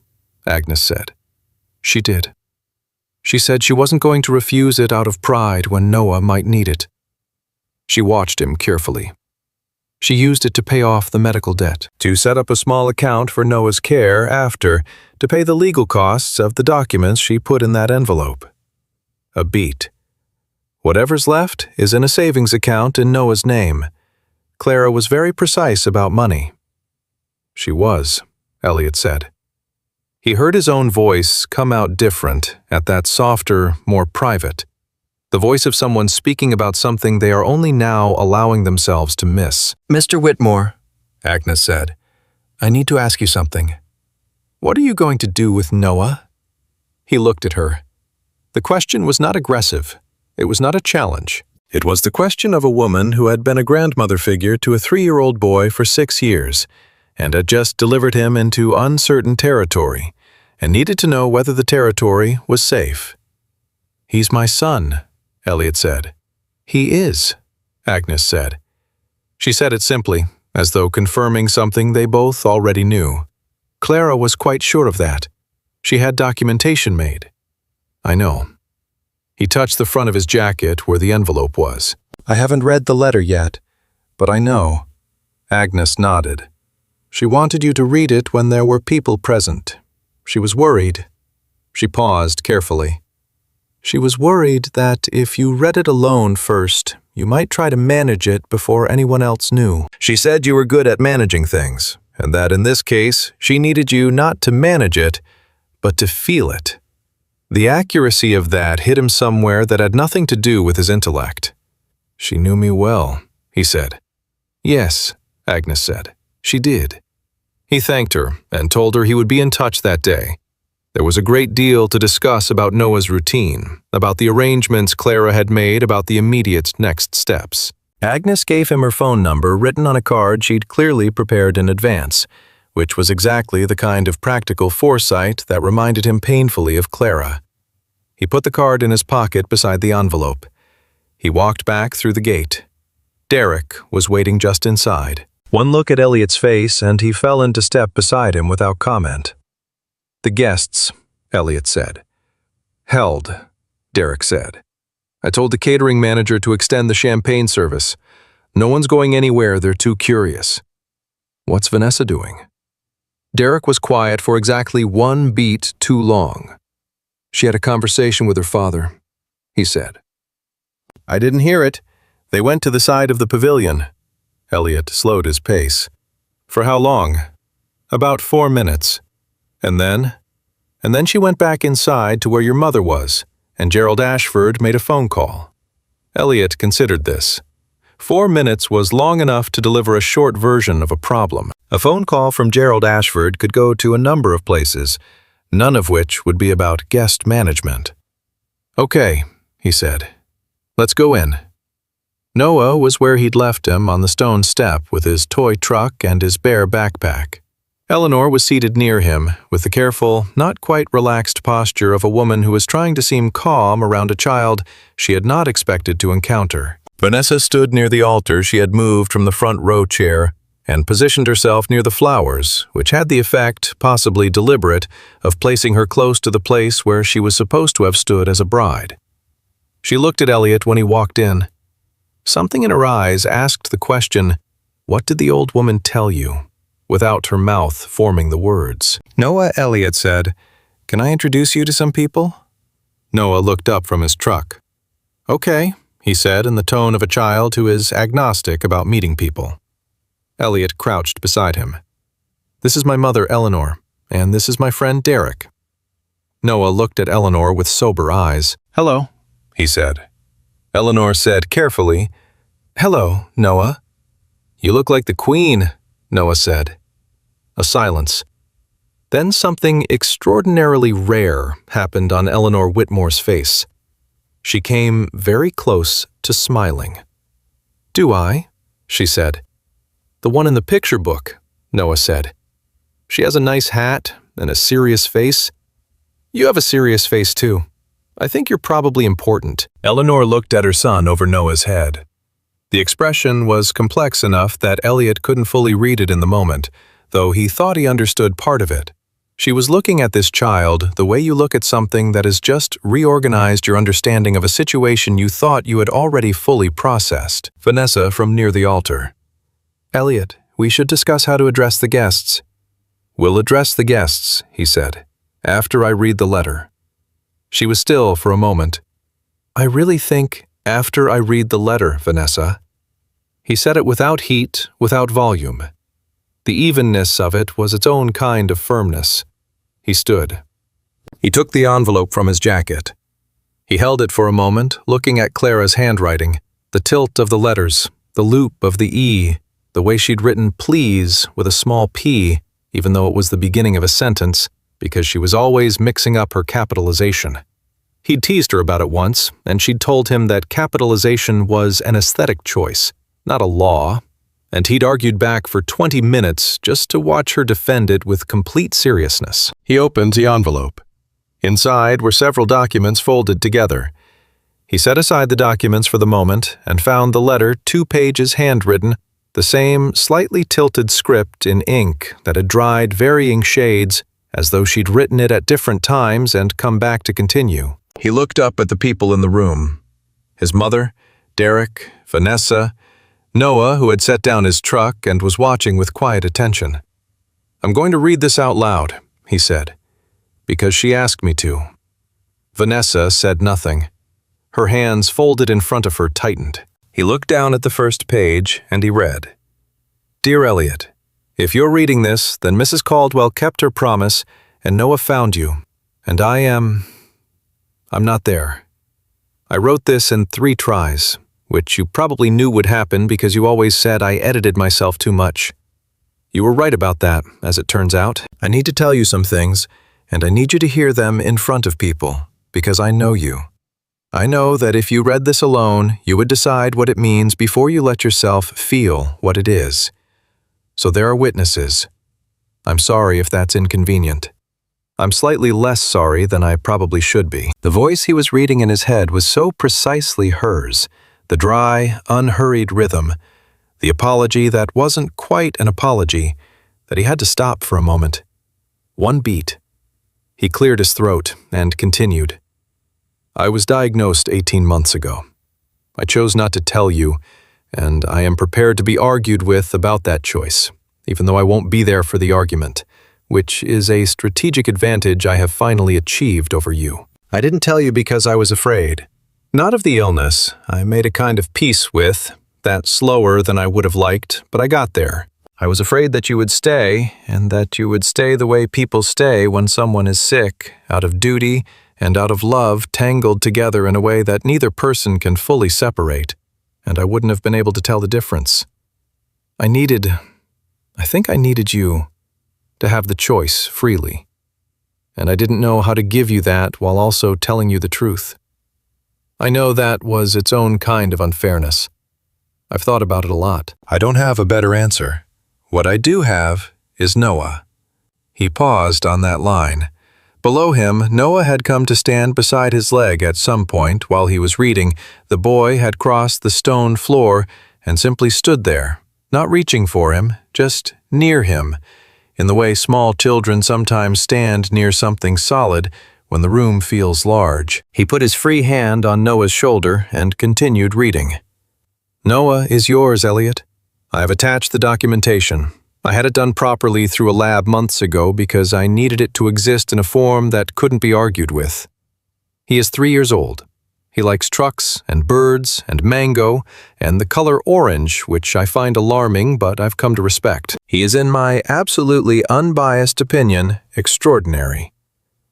S1: Agnes said. "She did. She said she wasn't going to refuse it out of pride when Noah might need it." She watched him carefully. "She used it to pay off the medical debt, to set up a small account for Noah's care after, to pay the legal costs of the documents she put in that envelope. A beat. Whatever's left is in a savings account in Noah's name. Clara was very precise about money." "She was," Elliot said. He heard his own voice come out different, at that softer, more private. The voice of someone speaking about something they are only now allowing themselves to miss. "Mr. Whitmore," Agnes said, "I need to ask you something. What are you going to do with Noah?" He looked at her. The question was not aggressive. It was not a challenge. It was the question of a woman who had been a grandmother figure to a 3-year-old boy for 6 years and had just delivered him into uncertain territory and needed to know whether the territory was safe. "He's my son," Elliot said. "He is," Agnes said. She said it simply, as though confirming something they both already knew. Clara was quite sure of that. She had documentation made. "I know." He touched the front of his jacket where the envelope was. "I haven't read the letter yet, but I know." Agnes nodded. "She wanted you to read it when there were people present. She was worried." She paused carefully. "She was worried that if you read it alone first, you might try to manage it before anyone else knew. She said you were good at managing things, and that in this case, she needed you not to manage it, but to feel it." The accuracy of that hit him somewhere that had nothing to do with his intellect. "She knew me well," he said. "Yes," Agnes said. "She did." He thanked her and told her he would be in touch that day. There was a great deal to discuss about Noah's routine, about the arrangements Clara had made about the immediate next steps. Agnes gave him her phone number written on a card she'd clearly prepared in advance, which was exactly the kind of practical foresight that reminded him painfully of Clara. He put the card in his pocket beside the envelope. He walked back through the gate. Derek was waiting just inside. One look at Elliot's face and he fell into step beside him without comment. "The guests," Elliot said. "Held," Derek said. "I told the catering manager to extend the champagne service. No one's going anywhere, they're too curious." "What's Vanessa doing?" Derek was quiet for exactly 1 beat too long. "She had a conversation with her father," he said. "I didn't hear it. They went to the side of the pavilion." Elliot slowed his pace. "For how long?" "About 4 minutes. And then she went back inside to where your mother was, and Gerald Ashford made a phone call." Elliot considered this. 4 minutes was long enough to deliver a short version of a problem. A phone call from Gerald Ashford could go to a number of places, none of which would be about guest management. "Okay," he said. "Let's go in." Noah was where he'd left him on the stone step with his toy truck and his bare backpack. Eleanor was seated near him, with the careful, not quite relaxed posture of a woman who was trying to seem calm around a child she had not expected to encounter. Vanessa stood near the altar she had moved from the front row chair and positioned herself near the flowers, which had the effect, possibly deliberate, of placing her close to the place where she was supposed to have stood as a bride. She looked at Elliot when he walked in. Something in her eyes asked the question, "What did the old woman tell you?" without her mouth forming the words. "Noah," Elliot said, "can I introduce you to some people?" Noah looked up from his truck. "Okay," he said in the tone of a child who is agnostic about meeting people. Elliot crouched beside him. "This is my mother, Eleanor, and this is my friend, Derek." Noah looked at Eleanor with sober eyes. "Hello," he said. Eleanor said carefully, "Hello, Noah." "You look like the Queen," Noah said. A silence. Then something extraordinarily rare happened on Elliot Whitmore's face. She came very close to smiling. "Do I?" she said. "The one in the picture book," Noah said. "She has a nice hat and a serious face." "You have a serious face too. I think you're probably important." Eleanor looked at her son over Noah's head. The expression was complex enough that Elliot couldn't fully read it in the moment, though he thought he understood part of it. She was looking at this child the way you look at something that has just reorganized your understanding of a situation you thought you had already fully processed. Vanessa from near the altar. "Elliot, we should discuss how to address the guests." "We'll address the guests," he said, "after I read the letter." She was still for a moment. "I really think after I read the letter, Vanessa." He said it without heat, without volume. The evenness of it was its own kind of firmness. He stood. He took the envelope from his jacket. He held it for a moment, looking at Clara's handwriting, the tilt of the letters, the loop of the E, the way she'd written please with a small p, even though it was the beginning of a sentence, because she was always mixing up her capitalization. He'd teased her about it once, and she'd told him that capitalization was an aesthetic choice, not a law, and he'd argued back for 20 minutes just to watch her defend it with complete seriousness. He opened the envelope. Inside were several documents folded together. He set aside the documents for the moment and found the letter 2 pages handwritten, the same slightly tilted script in ink that had dried varying shades as though she'd written it at different times and come back to continue. He looked up at the people in the room. His mother, Derek, Vanessa, Noah, who had set down his truck and was watching with quiet attention. "I'm going to read this out loud," he said, "because she asked me to." Vanessa said nothing. Her hands folded in front of her tightened. He looked down at the first page and he read, "Dear Elliot, if you're reading this, then Mrs. Caldwell kept her promise and Noah found you, and I'm not there. I wrote this in 3 tries, which you probably knew would happen because you always said I edited myself too much. You were right about that, as it turns out. I need to tell you some things, and I need you to hear them in front of people, because I know you. I know that if you read this alone, you would decide what it means before you let yourself feel what it is. So there are witnesses. I'm sorry if that's inconvenient. I'm slightly less sorry than I probably should be." The voice he was reading in his head was so precisely hers, the dry, unhurried rhythm, the apology that wasn't quite an apology, that he had to stop for a moment. One beat. He cleared his throat and continued. "I was diagnosed 18 months ago. I chose not to tell you, and I am prepared to be argued with about that choice, even though I won't be there for the argument, which is a strategic advantage I have finally achieved over you. I didn't tell you because I was afraid. Not of the illness. I made a kind of peace with, that slower than I would have liked, but I got there. I was afraid that you would stay, and that you would stay the way people stay when someone is sick, out of duty and out of love tangled together in a way that neither person can fully separate, and I wouldn't have been able to tell the difference. I think I needed you to have the choice freely, and I didn't know how to give you that while also telling you the truth. I know that was its own kind of unfairness. I've thought about it a lot. I don't have a better answer. What I do have is Noah." He paused on that line. Below him, Noah had come to stand beside his leg at some point while he was reading. The boy had crossed the stone floor and simply stood there, not reaching for him, just near him, in the way small children sometimes stand near something solid when the room feels large. He put his free hand on Noah's shoulder and continued reading. "Noah is yours, Elliot. I have attached the documentation. I had it done properly through a lab months ago because I needed it to exist in a form that couldn't be argued with. He is 3 years old. He likes trucks and birds and mango and the color orange, which I find alarming, but I've come to respect. He is, in my absolutely unbiased opinion, extraordinary.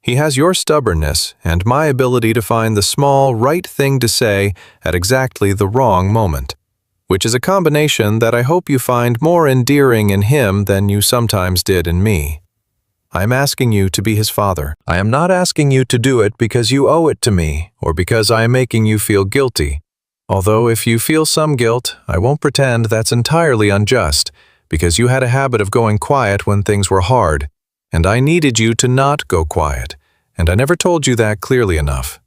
S1: He has your stubbornness and my ability to find the small, right thing to say at exactly the wrong moment, which is a combination that I hope you find more endearing in him than you sometimes did in me. I am asking you to be his father. I am not asking you to do it because you owe it to me or because I am making you feel guilty. Although if you feel some guilt, I won't pretend that's entirely unjust, because you had a habit of going quiet when things were hard, and I needed you to not go quiet, and I never told you that clearly enough.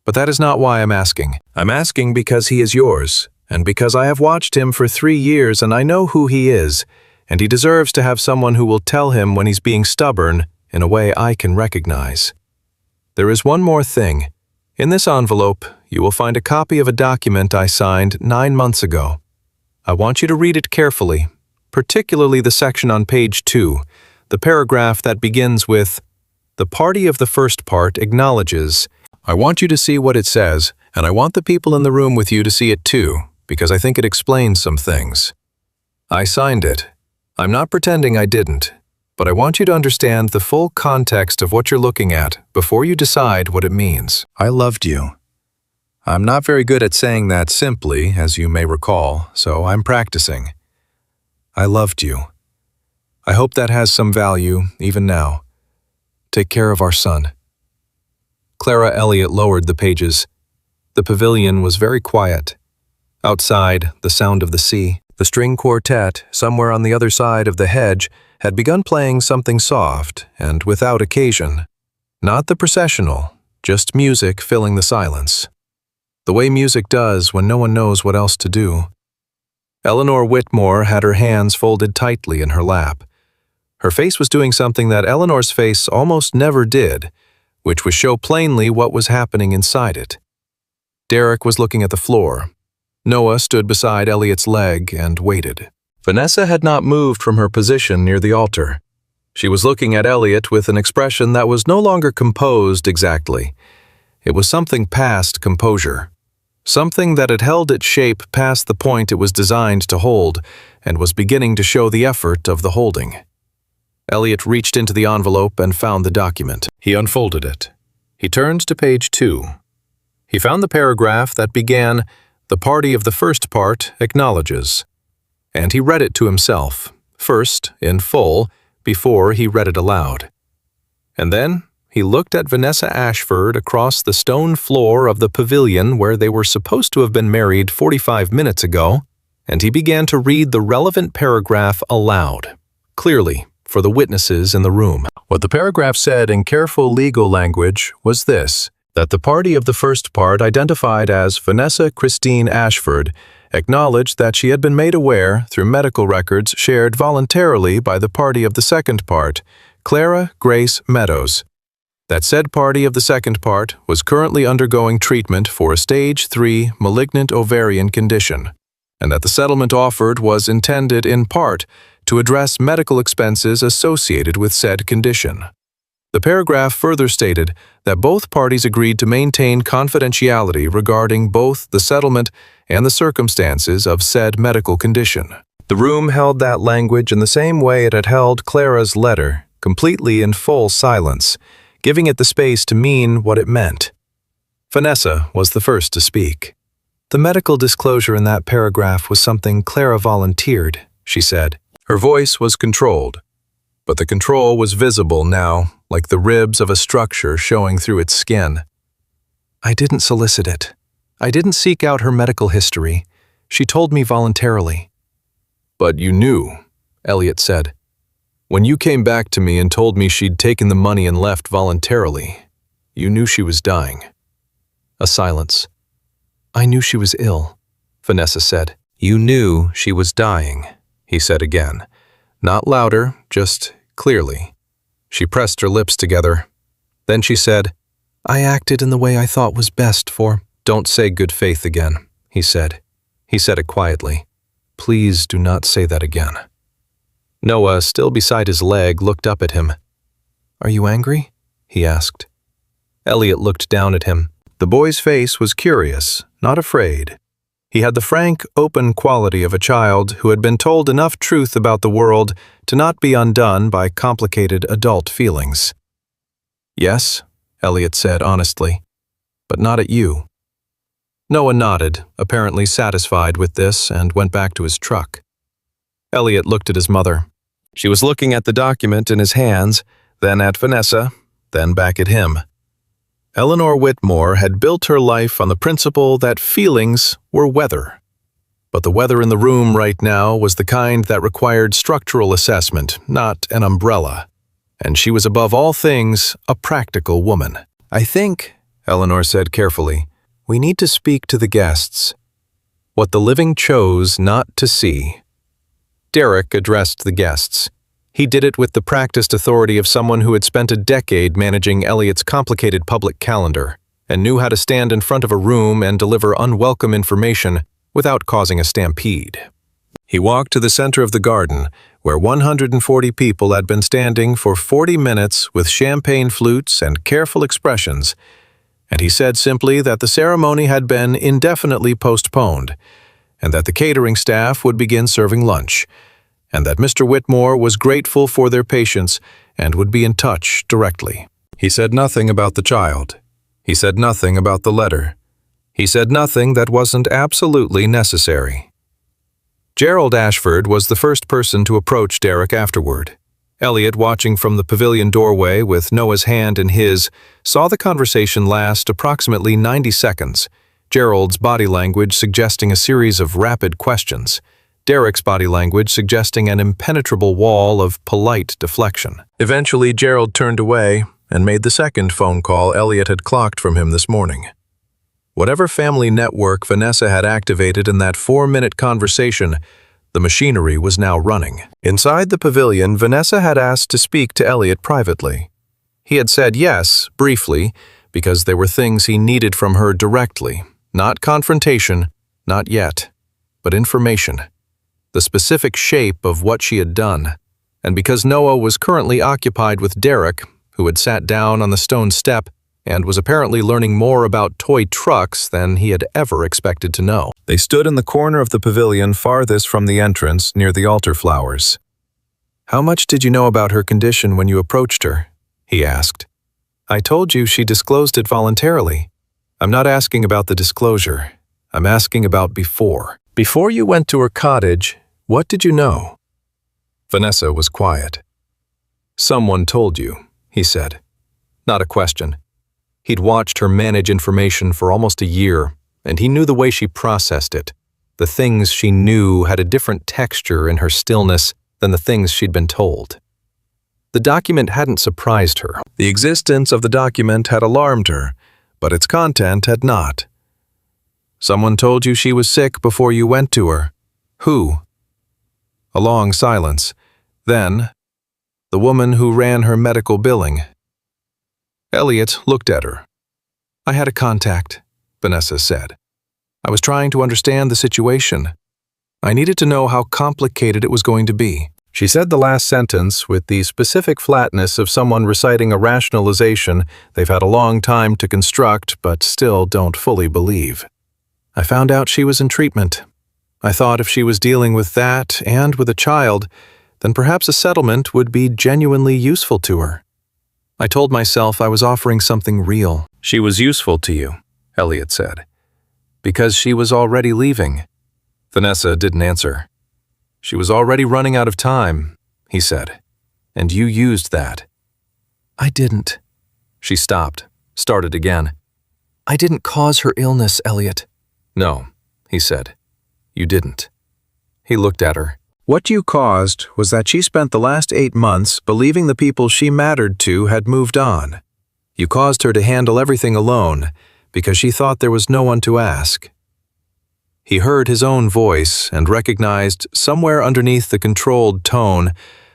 S1: But that is not why I'm asking. I'm asking because he is yours, and because I have watched him for 3 years and I know who he is, and he deserves to have someone who will tell him when he's being stubborn in a way I can recognize. There is one more thing. In this envelope, you will find a copy of a document I signed 9 months ago. I want you to read it carefully, particularly the section on page 2, the paragraph that begins with, "The party of the first part acknowledges." I want you to see what it says, and I want the people in the room with you to see it too, because I think it explains some things. I signed it. I'm not pretending I didn't, but I want you to understand the full context of what you're looking at before you decide what it means. I loved you. I'm not very good at saying that simply, as you may recall, so I'm practicing. I loved you. I hope that has some value, even now. Take care of our son. Clara Elliot lowered the pages. The pavilion was very quiet. Outside, the sound of the sea. The string quartet, somewhere on the other side of the hedge, had begun playing something soft and without occasion. Not the processional, just music filling the silence. The way music does when no one knows what else to do. Eleanor Whitmore had her hands folded tightly in her lap. Her face was doing something that Eleanor's face almost never did, which was show plainly what was happening inside it. Derek was looking at the floor. Noah stood beside Elliot's leg and waited. Vanessa had not moved from her position near the altar. She was looking at Elliot with an expression that was no longer composed exactly. It was something past composure. Something that had held its shape past the point it was designed to hold and was beginning to show the effort of the holding. Elliot reached into the envelope and found the document. He unfolded it. He turned to page 2. He found the paragraph that began, "The party of the first part acknowledges," and he read it to himself, first in full, before he read it aloud. And then he looked at Vanessa Ashford across the stone floor of the pavilion where they were supposed to have been married 45 minutes ago, and he began to read the relevant paragraph aloud, clearly, for the witnesses in the room. What the paragraph said in careful legal language was this: that the party of the first part, identified as Vanessa Christine Ashford, acknowledged that she had been made aware, through medical records shared voluntarily by the party of the second part, Clara Grace Meadows, that said party of the second part was currently undergoing treatment for a stage 3 malignant ovarian condition, and that the settlement offered was intended in part to address medical expenses associated with said condition. The paragraph further stated that both parties agreed to maintain confidentiality regarding both the settlement and the circumstances of said medical condition. The room held that language in the same way it had held Clara's letter, completely in full silence, giving it the space to mean what it meant. Vanessa was the first to speak. "The medical disclosure in that paragraph was something Clara volunteered," she said. Her voice was controlled, but the control was visible now, like the ribs of a structure showing through its skin. "I didn't solicit it. I didn't seek out her medical history. She told me voluntarily." "But you knew," Elliot said. "When you came back to me and told me she'd taken the money and left voluntarily, you knew she was dying." A silence. "I knew she was ill," Vanessa said. "You knew she was dying," he said again. Not louder, just clearly. She pressed her lips together. Then she said, "I acted in the way I thought was best for—" "Don't say good faith again," he said. He said it quietly. "Please do not say that again." Noah, still beside his leg, looked up at him. "Are you angry?" he asked. Elliot looked down at him. The boy's face was curious, not afraid. He had the frank, open quality of a child who had been told enough truth about the world to not be undone by complicated adult feelings. "Yes," Elliot said honestly, "but not at you." Noah nodded, apparently satisfied with this, and went back to his truck. Elliot looked at his mother. She was looking at the document in his hands, then at Vanessa, then back at him. Eleanor Whitmore had built her life on the principle that feelings were weather. But the weather in the room right now was the kind that required structural assessment, not an umbrella. And she was above all things a practical woman. "I think," Eleanor said carefully, "we need to speak to the guests. What the living chose not to see." Derek addressed the guests. He did it with the practiced authority of someone who had spent a decade managing Elliot's complicated public calendar and knew how to stand in front of a room and deliver unwelcome information without causing a stampede. He walked to the center of the garden, where 140 people had been standing for 40 minutes with champagne flutes and careful expressions, and he said simply that the ceremony had been indefinitely postponed, and that the catering staff would begin serving lunch, and that Mr. Whitmore was grateful for their patience and would be in touch directly. He said nothing about the child. He said nothing about the letter. He said nothing that wasn't absolutely necessary. Gerald Ashford was the first person to approach Derek afterward, Elliot, watching from the pavilion doorway with Noah's hand in his, saw the conversation last approximately 90 seconds, Gerald's body language suggesting a series of rapid questions, Derek's body language suggesting an impenetrable wall of polite deflection. Eventually, Gerald turned away and made the second phone call Elliot had clocked from him this morning. Whatever family network Vanessa had activated in that 4-minute conversation, the machinery was now running. Inside the pavilion, Vanessa had asked to speak to Elliot privately. He had said yes, briefly, because there were things he needed from her directly. Not confrontation, not yet, but information. The specific shape of what she had done. And because Noah was currently occupied with Derek, who had sat down on the stone step and was apparently learning more about toy trucks than he had ever expected to know. They stood in the corner of the pavilion farthest from the entrance near the altar flowers. "How much did you know about her condition when you approached her?" he asked. "I told you she disclosed it voluntarily. I'm not asking about the disclosure. I'm asking about before. Before you went to her cottage, what did you know?" Vanessa was quiet. "Someone told you," he said. Not a question. He'd watched her manage information for almost a year, and he knew the way she processed it. The things she knew had a different texture in her stillness than the things she'd been told. The document hadn't surprised her. The existence of the document had alarmed her, but its content had not. "Someone told you she was sick before you went to her. Who?" A long silence. Then, "The woman who ran her medical billing." Elliot looked at her. "I had a contact," Vanessa said. "I was trying to understand the situation. I needed to know how complicated it was going to be." She said the last sentence with the specific flatness of someone reciting a rationalization they've had a long time to construct but still don't fully believe. "I found out she was in treatment. I thought if she was dealing with that and with a child, then perhaps a settlement would be genuinely useful to her. I told myself I was offering something real." "She was useful to you," Elliot said. "Because she was already leaving." Vanessa didn't answer. "She was already running out of time," he said. "And you used that." "I didn't." She stopped, started again. "I didn't cause her illness, Elliot." "No," he said. "You didn't." He looked at her. "What you caused was that she spent the last 8 months believing the people she mattered to had moved on. You caused her to handle everything alone because she thought there was no one to ask." He heard his own voice and recognized somewhere underneath the controlled tone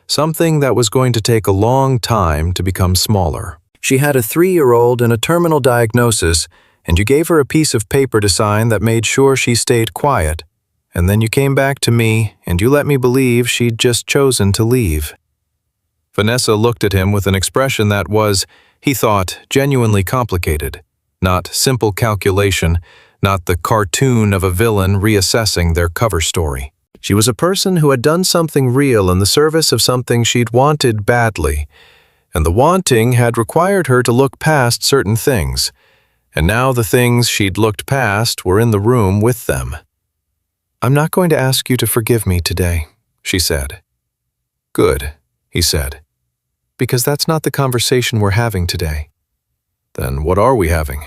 S1: something that was going to take a long time to become smaller. "She had a 3-year-old and a terminal diagnosis, and you gave her a piece of paper to sign that made sure she stayed quiet. And then you came back to me, and you let me believe she'd just chosen to leave." Vanessa looked at him with an expression that was, he thought, genuinely complicated. Not simple calculation, not the cartoon of a villain reassessing their cover story. She was a person who had done something real in the service of something she'd wanted badly, and the wanting had required her to look past certain things, and now the things she'd looked past were in the room with them. "I'm not going to ask you to forgive me today," she said. "Good," he said, "because that's not the conversation we're having today." "Then what are we having?"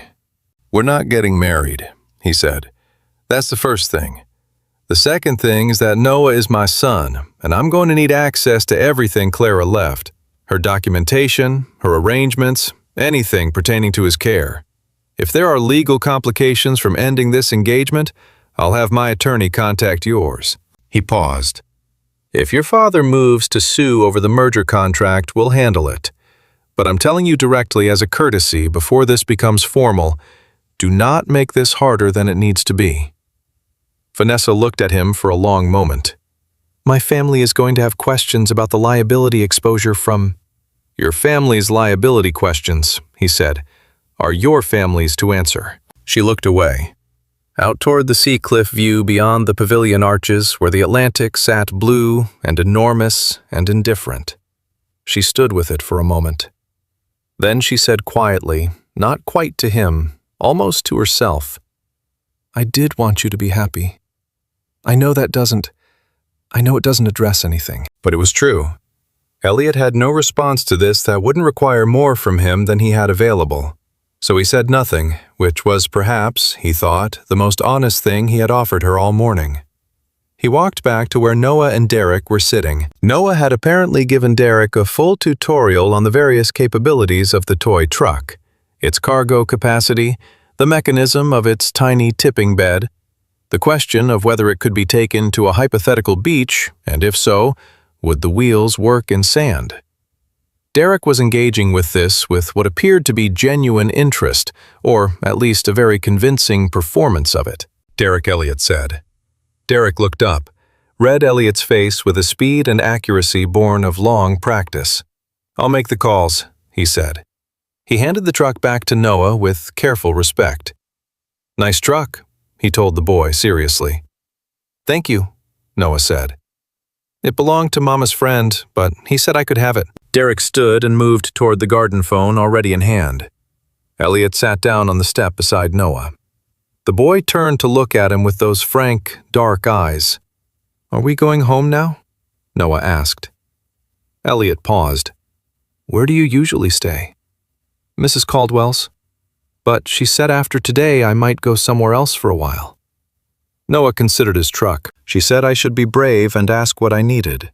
S1: "We're not getting married," he said. "That's the first thing. The second thing is that Noah is my son, and I'm going to need access to everything Clara left. Her documentation, her arrangements, anything pertaining to his care. If there are legal complications from ending this engagement, I'll have my attorney contact yours." He paused. "If your father moves to sue over the merger contract, we'll handle it. But I'm telling you directly as a courtesy before this becomes formal, do not make this harder than it needs to be." Vanessa looked at him for a long moment. "My family is going to have questions about the liability exposure from—" "Your family's liability questions," he said, "are your family's to answer." She looked away. Out toward the sea cliff view beyond the pavilion arches where the Atlantic sat blue and enormous and indifferent. She stood with it for a moment. Then she said quietly, not quite to him, almost to herself, "I did want you to be happy. I know it doesn't address anything." But it was true. Elliot had no response to this that wouldn't require more from him than he had available. So he said nothing, which was perhaps, he thought, the most honest thing he had offered her all morning. He walked back to where Noah and Derek were sitting. Noah had apparently given Derek a full tutorial on the various capabilities of the toy truck, its cargo capacity, the mechanism of its tiny tipping bed, the question of whether it could be taken to a hypothetical beach, and if so, would the wheels work in sand? Derek was engaging with this with what appeared to be genuine interest, or at least a very convincing performance of it. Derek, Elliot said. Derek looked up, read Elliot's face with a speed and accuracy born of long practice. "I'll make the calls," he said. He handed the truck back to Noah with careful respect. "Nice truck," he told the boy seriously. "Thank you," Noah said. "It belonged to Mama's friend, but he said I could have it." Derek stood and moved toward the garden phone already in hand. Elliot sat down on the step beside Noah. The boy turned to look at him with those frank, dark eyes. "Are we going home now?" Noah asked. Elliot paused. "Where do you usually stay?" "Mrs. Caldwell's. But she said after today I might go somewhere else for a while." Noah considered his truck. "She said I should be brave and ask what I needed."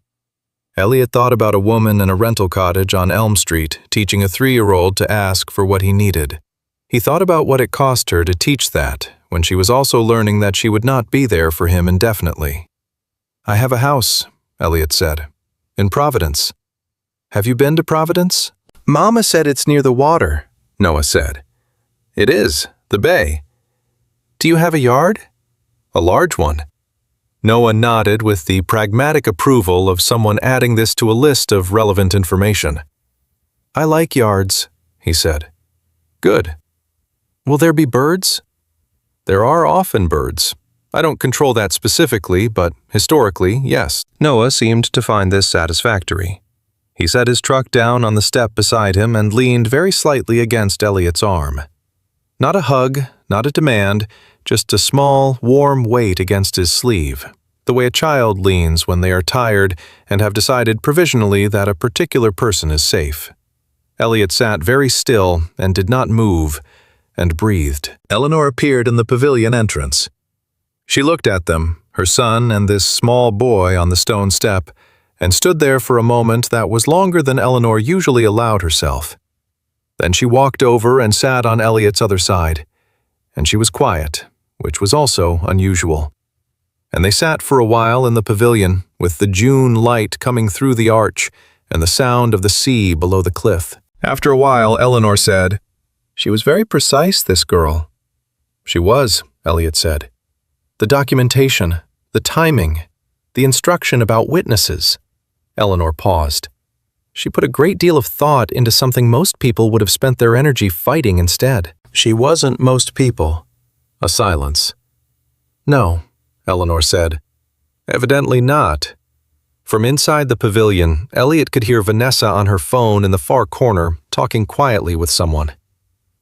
S1: Elliot thought about a woman in a rental cottage on Elm Street teaching a 3-year-old to ask for what he needed. He thought about what it cost her to teach that, when she was also learning that she would not be there for him indefinitely. "I have a house," Elliot said, "in Providence." "Have you been to Providence?" "Mama said it's near the water," Noah said. "It is, the bay." "Do you have a yard?" "A large one." Noah nodded with the pragmatic approval of someone adding this to a list of relevant information. "I like yards," he said. "Good. Will there be birds?" "There are often birds. I don't control that specifically, but historically, yes." Noah seemed to find this satisfactory. He set his truck down on the step beside him and leaned very slightly against Elliot's arm. Not a hug, not a demand, just a small, warm weight against his sleeve, the way a child leans when they are tired and have decided provisionally that a particular person is safe. Elliot sat very still and did not move, and breathed. Eleanor appeared in the pavilion entrance. She looked at them, her son and this small boy on the stone step, and stood there for a moment that was longer than Eleanor usually allowed herself. Then she walked over and sat on Elliot's other side, and she was quiet, which was also unusual. And they sat for a while in the pavilion, with the June light coming through the arch and the sound of the sea below the cliff. After a while, Eleanor said, "She was very precise, this girl." "She was," Elliot said. "The documentation, the timing, the instruction about witnesses." Eleanor paused. "She put a great deal of thought into something most people would have spent their energy fighting instead." "She wasn't most people." A silence. "No," Eleanor said. "Evidently not." From inside the pavilion, Elliot could hear Vanessa on her phone in the far corner, talking quietly with someone.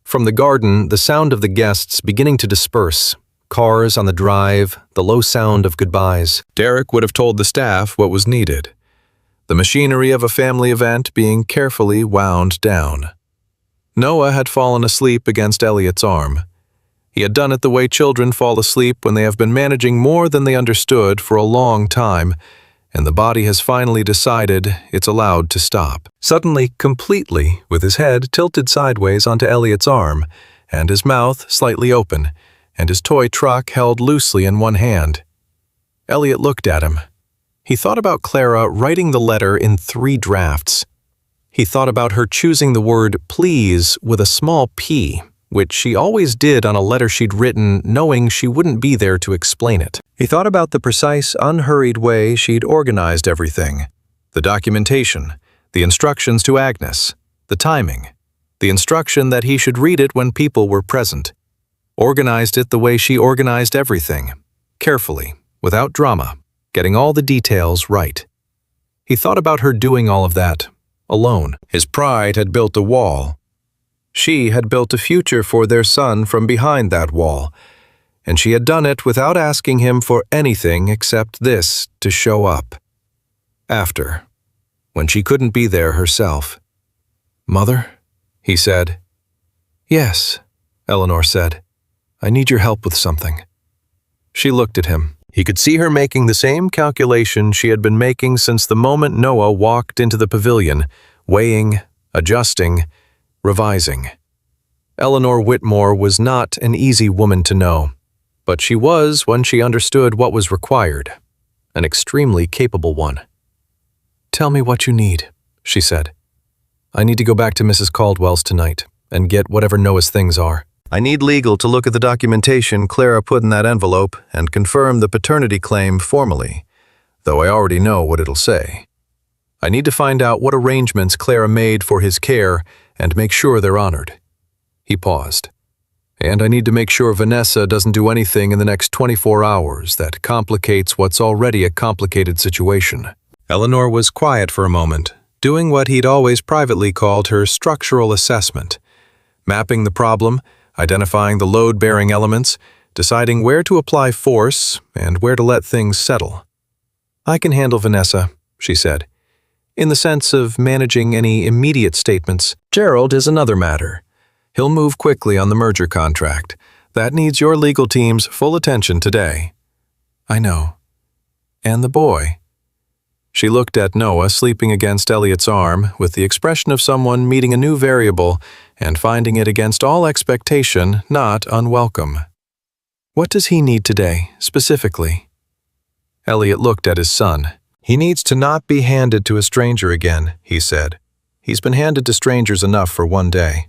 S1: From the garden, the sound of the guests beginning to disperse. Cars on the drive, the low sound of goodbyes. Derek would have told the staff what was needed. The machinery of a family event being carefully wound down. Noah had fallen asleep against Elliot's arm. He had done it the way children fall asleep when they have been managing more than they understood for a long time, and the body has finally decided it's allowed to stop. Suddenly, completely, with his head tilted sideways onto Elliot's arm, and his mouth slightly open, and his toy truck held loosely in one hand. Elliot looked at him. He thought about Clara writing the letter in 3 drafts. He thought about her choosing the word please with a small p, which she always did on a letter she'd written knowing she wouldn't be there to explain it. He thought about the precise, unhurried way she'd organized everything. The documentation, the instructions to Agnes, the timing, the instruction that he should read it when people were present. Organized it the way she organized everything, carefully, without drama, getting all the details right. He thought about her doing all of that, alone. His pride had built a wall. She had built a future for their son from behind that wall, and she had done it without asking him for anything except this to show up. After. when she couldn't be there herself. "Mother?" he said. "Yes," Eleanor said. "I need your help with something." She looked at him. He could see her making the same calculation she had been making since the moment Noah walked into the pavilion, weighing, adjusting, revising. Eleanor Whitmore was not an easy woman to know, but she was when she understood what was required, an extremely capable one. "Tell me what you need," she said. "I need to go back to Mrs. Caldwell's tonight and get whatever Noah's things are. I need legal to look at the documentation Clara put in that envelope and confirm the paternity claim formally, though I already know what it'll say. I need to find out what arrangements Clara made for his care and make sure they're honored." He paused. "And I need to make sure Vanessa doesn't do anything in the next 24 hours that complicates what's already a complicated situation." Eleanor was quiet for a moment, doing what he'd always privately called her structural assessment, mapping the problem, identifying the load-bearing elements, deciding where to apply force and where to let things settle. "I can handle Vanessa," she said, "in the sense of managing any immediate statements. Gerald is another matter. He'll move quickly on the merger contract. That needs your legal team's full attention today." "I know. And the boy?" She looked at Noah sleeping against Elliot's arm with the expression of someone meeting a new variable and finding it against all expectation not unwelcome. "What does he need today, specifically?" Elliot looked at his son. "He needs to not be handed to a stranger again," he said. "He's been handed to strangers enough for one day."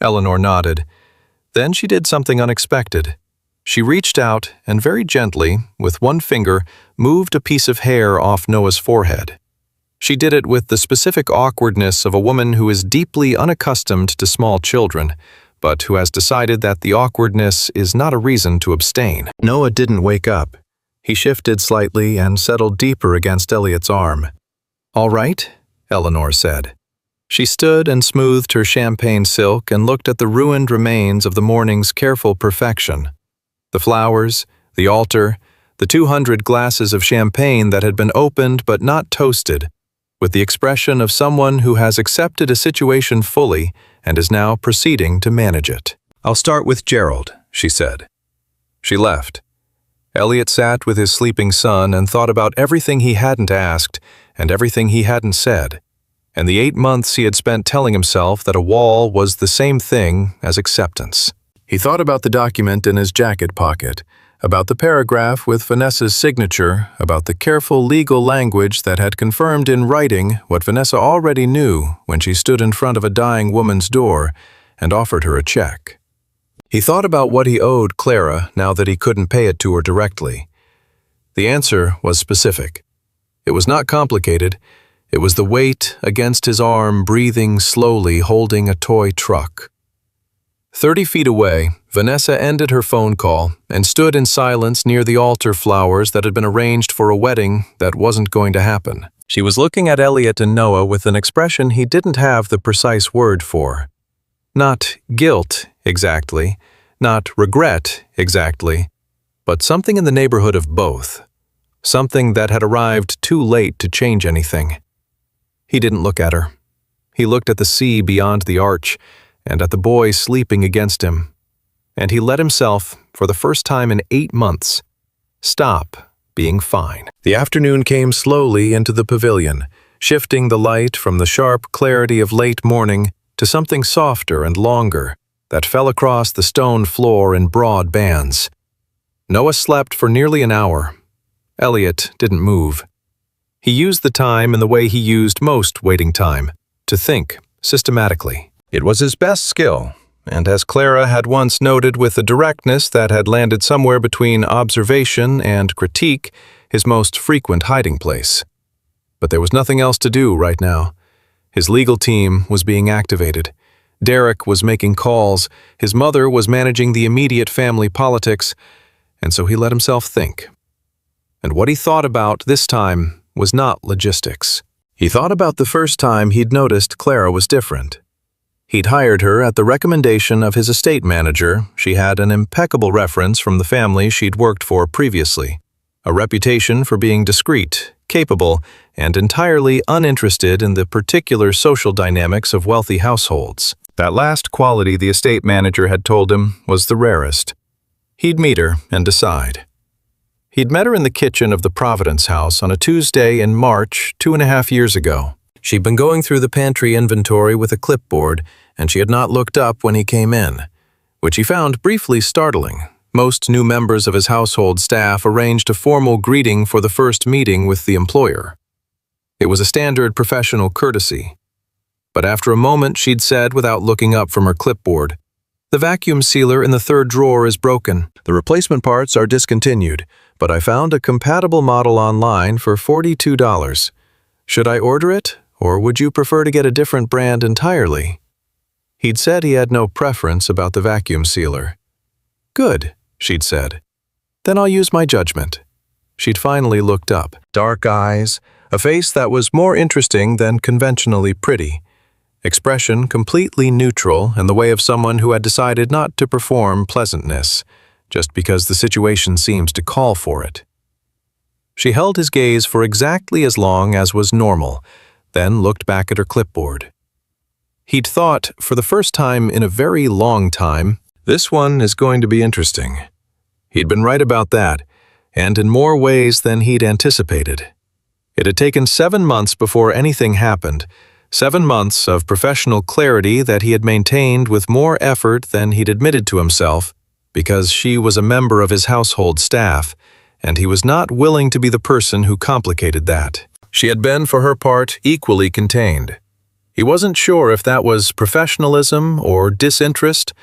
S1: Eleanor nodded. Then she did something unexpected. She reached out and very gently, with one finger, moved a piece of hair off Noah's forehead. She did it with the specific awkwardness of a woman who is deeply unaccustomed to small children, but who has decided that the awkwardness is not a reason to abstain. Noah didn't wake up. He shifted slightly and settled deeper against Elliot's arm. "All right," Eleanor said. She stood and smoothed her champagne silk and looked at the ruined remains of the morning's careful perfection. The flowers, the altar, the 200 glasses of champagne that had been opened but not toasted, with the expression of someone who has accepted a situation fully and is now proceeding to manage it. "I'll start with Gerald," she said. She left. Elliot sat with his sleeping son and thought about everything he hadn't asked and everything he hadn't said, and the 8 months he had spent telling himself that a wall was the same thing as acceptance. He thought about the document in his jacket pocket, about the paragraph with Vanessa's signature, about the careful legal language that had confirmed in writing what Vanessa already knew when she stood in front of a dying woman's door and offered her a check. He thought about what he owed Clara now that he couldn't pay it to her directly. The answer was specific. It was not complicated. It was the weight against his arm breathing slowly, holding a toy truck. 30 feet away, Vanessa ended her phone call and stood in silence near the altar flowers that had been arranged for a wedding that wasn't going to happen. She was looking at Elliot and Noah with an expression he didn't have the precise word for. Not guilt, exactly, not regret, exactly, but something in the neighborhood of both. Something that had arrived too late to change anything. He didn't look at her. He looked at the sea beyond the arch, and at the boy sleeping against him. And he let himself, for the first time in 8 months, stop being fine. The afternoon came slowly into the pavilion, shifting the light from the sharp clarity of late morning to something softer and longer that fell across the stone floor in broad bands. Noah slept for nearly an hour. Elliot didn't move. He used the time in the way he used most waiting time, to think systematically. It was his best skill, and as Clara had once noted with a directness that had landed somewhere between observation and critique, his most frequent hiding place. But there was nothing else to do right now. His legal team was being activated. Derek was making calls, his mother was managing the immediate family politics, and so he let himself think. And what he thought about this time was not logistics. He thought about the first time he'd noticed Clara was different. He'd hired her at the recommendation of his estate manager. She had an impeccable reference from the family she'd worked for previously, a reputation for being discreet, capable, and entirely uninterested in the particular social dynamics of wealthy households. That last quality the estate manager had told him was the rarest. He'd meet her and decide. He'd met her in the kitchen of the Providence House on a Tuesday in March 2.5 years ago. She'd been going through the pantry inventory with a clipboard, and she had not looked up when he came in, which he found briefly startling. Most new members of his household staff arranged a formal greeting for the first meeting with the employer. It was a standard professional courtesy. But after a moment, she'd said, without looking up from her clipboard, "The vacuum sealer in the third drawer is broken. The replacement parts are discontinued, but I found a compatible model online for $42. Should I order it, or would you prefer to get a different brand entirely?" He'd said he had no preference about the vacuum sealer. "Good," she'd said. "Then I'll use my judgment." She'd finally looked up. Dark eyes, a face that was more interesting than conventionally pretty, expression completely neutral in the way of someone who had decided not to perform pleasantness, just because the situation seems to call for it. She held his gaze for exactly as long as was normal, then looked back at her clipboard. He'd thought, for the first time in a very long time, this one is going to be interesting. He'd been right about that, and in more ways than he'd anticipated. It had taken 7 months before anything happened, 7 months of professional clarity that he had maintained with more effort than he'd admitted to himself, because she was a member of his household staff, and he was not willing to be the person who complicated that. She had been, for her part, equally contained. He wasn't sure if that was professionalism or disinterest,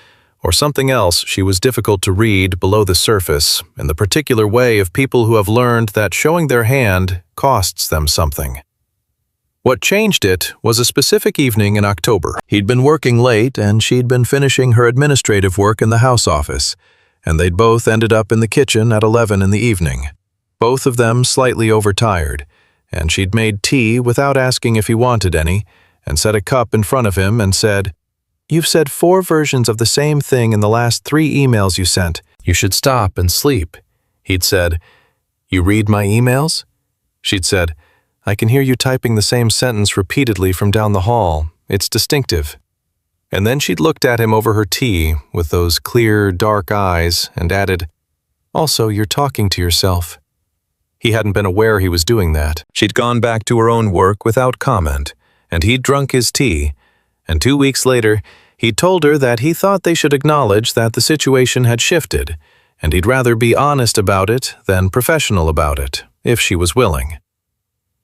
S1: or something else. She was difficult to read below the surface, in the particular way of people who have learned that showing their hand costs them something. What changed it was a specific evening in October. He'd been working late, and she'd been finishing her administrative work in the house office, and they'd both ended up in the kitchen at 11 in the evening, both of them slightly overtired, and she'd made tea without asking if he wanted any, and set a cup in front of him and said, "You've said 4 versions of the same thing in the last 3 emails you sent. You should stop and sleep." He'd said, "You read my emails?" She'd said, "I can hear you typing the same sentence repeatedly from down the hall. It's distinctive." And then she'd looked at him over her tea with those clear, dark eyes and added, "Also, you're talking to yourself." He hadn't been aware he was doing that. She'd gone back to her own work without comment, and he'd drunk his tea, and 2 weeks later, he'd told her that he thought they should acknowledge that the situation had shifted, and he'd rather be honest about it than professional about it, if she was willing.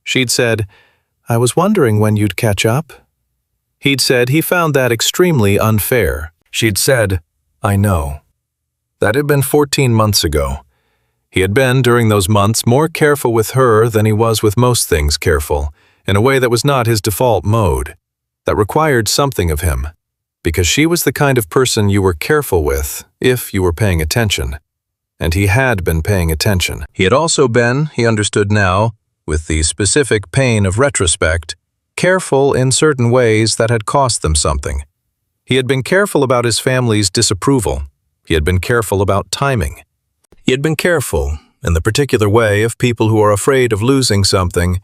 S1: She'd said, "I was wondering when you'd catch up." He'd said he found that extremely unfair. She'd said, "I know." That had been 14 months ago. He had been, during those months, more careful with her than he was with most things careful, in a way that was not his default mode, that required something of him, because she was the kind of person you were careful with if you were paying attention. And he had been paying attention. He had also been, he understood now, with the specific pain of retrospect, careful in certain ways that had cost them something. He had been careful about his family's disapproval. He had been careful about timing. He had been careful, in the particular way of people who are afraid of losing something,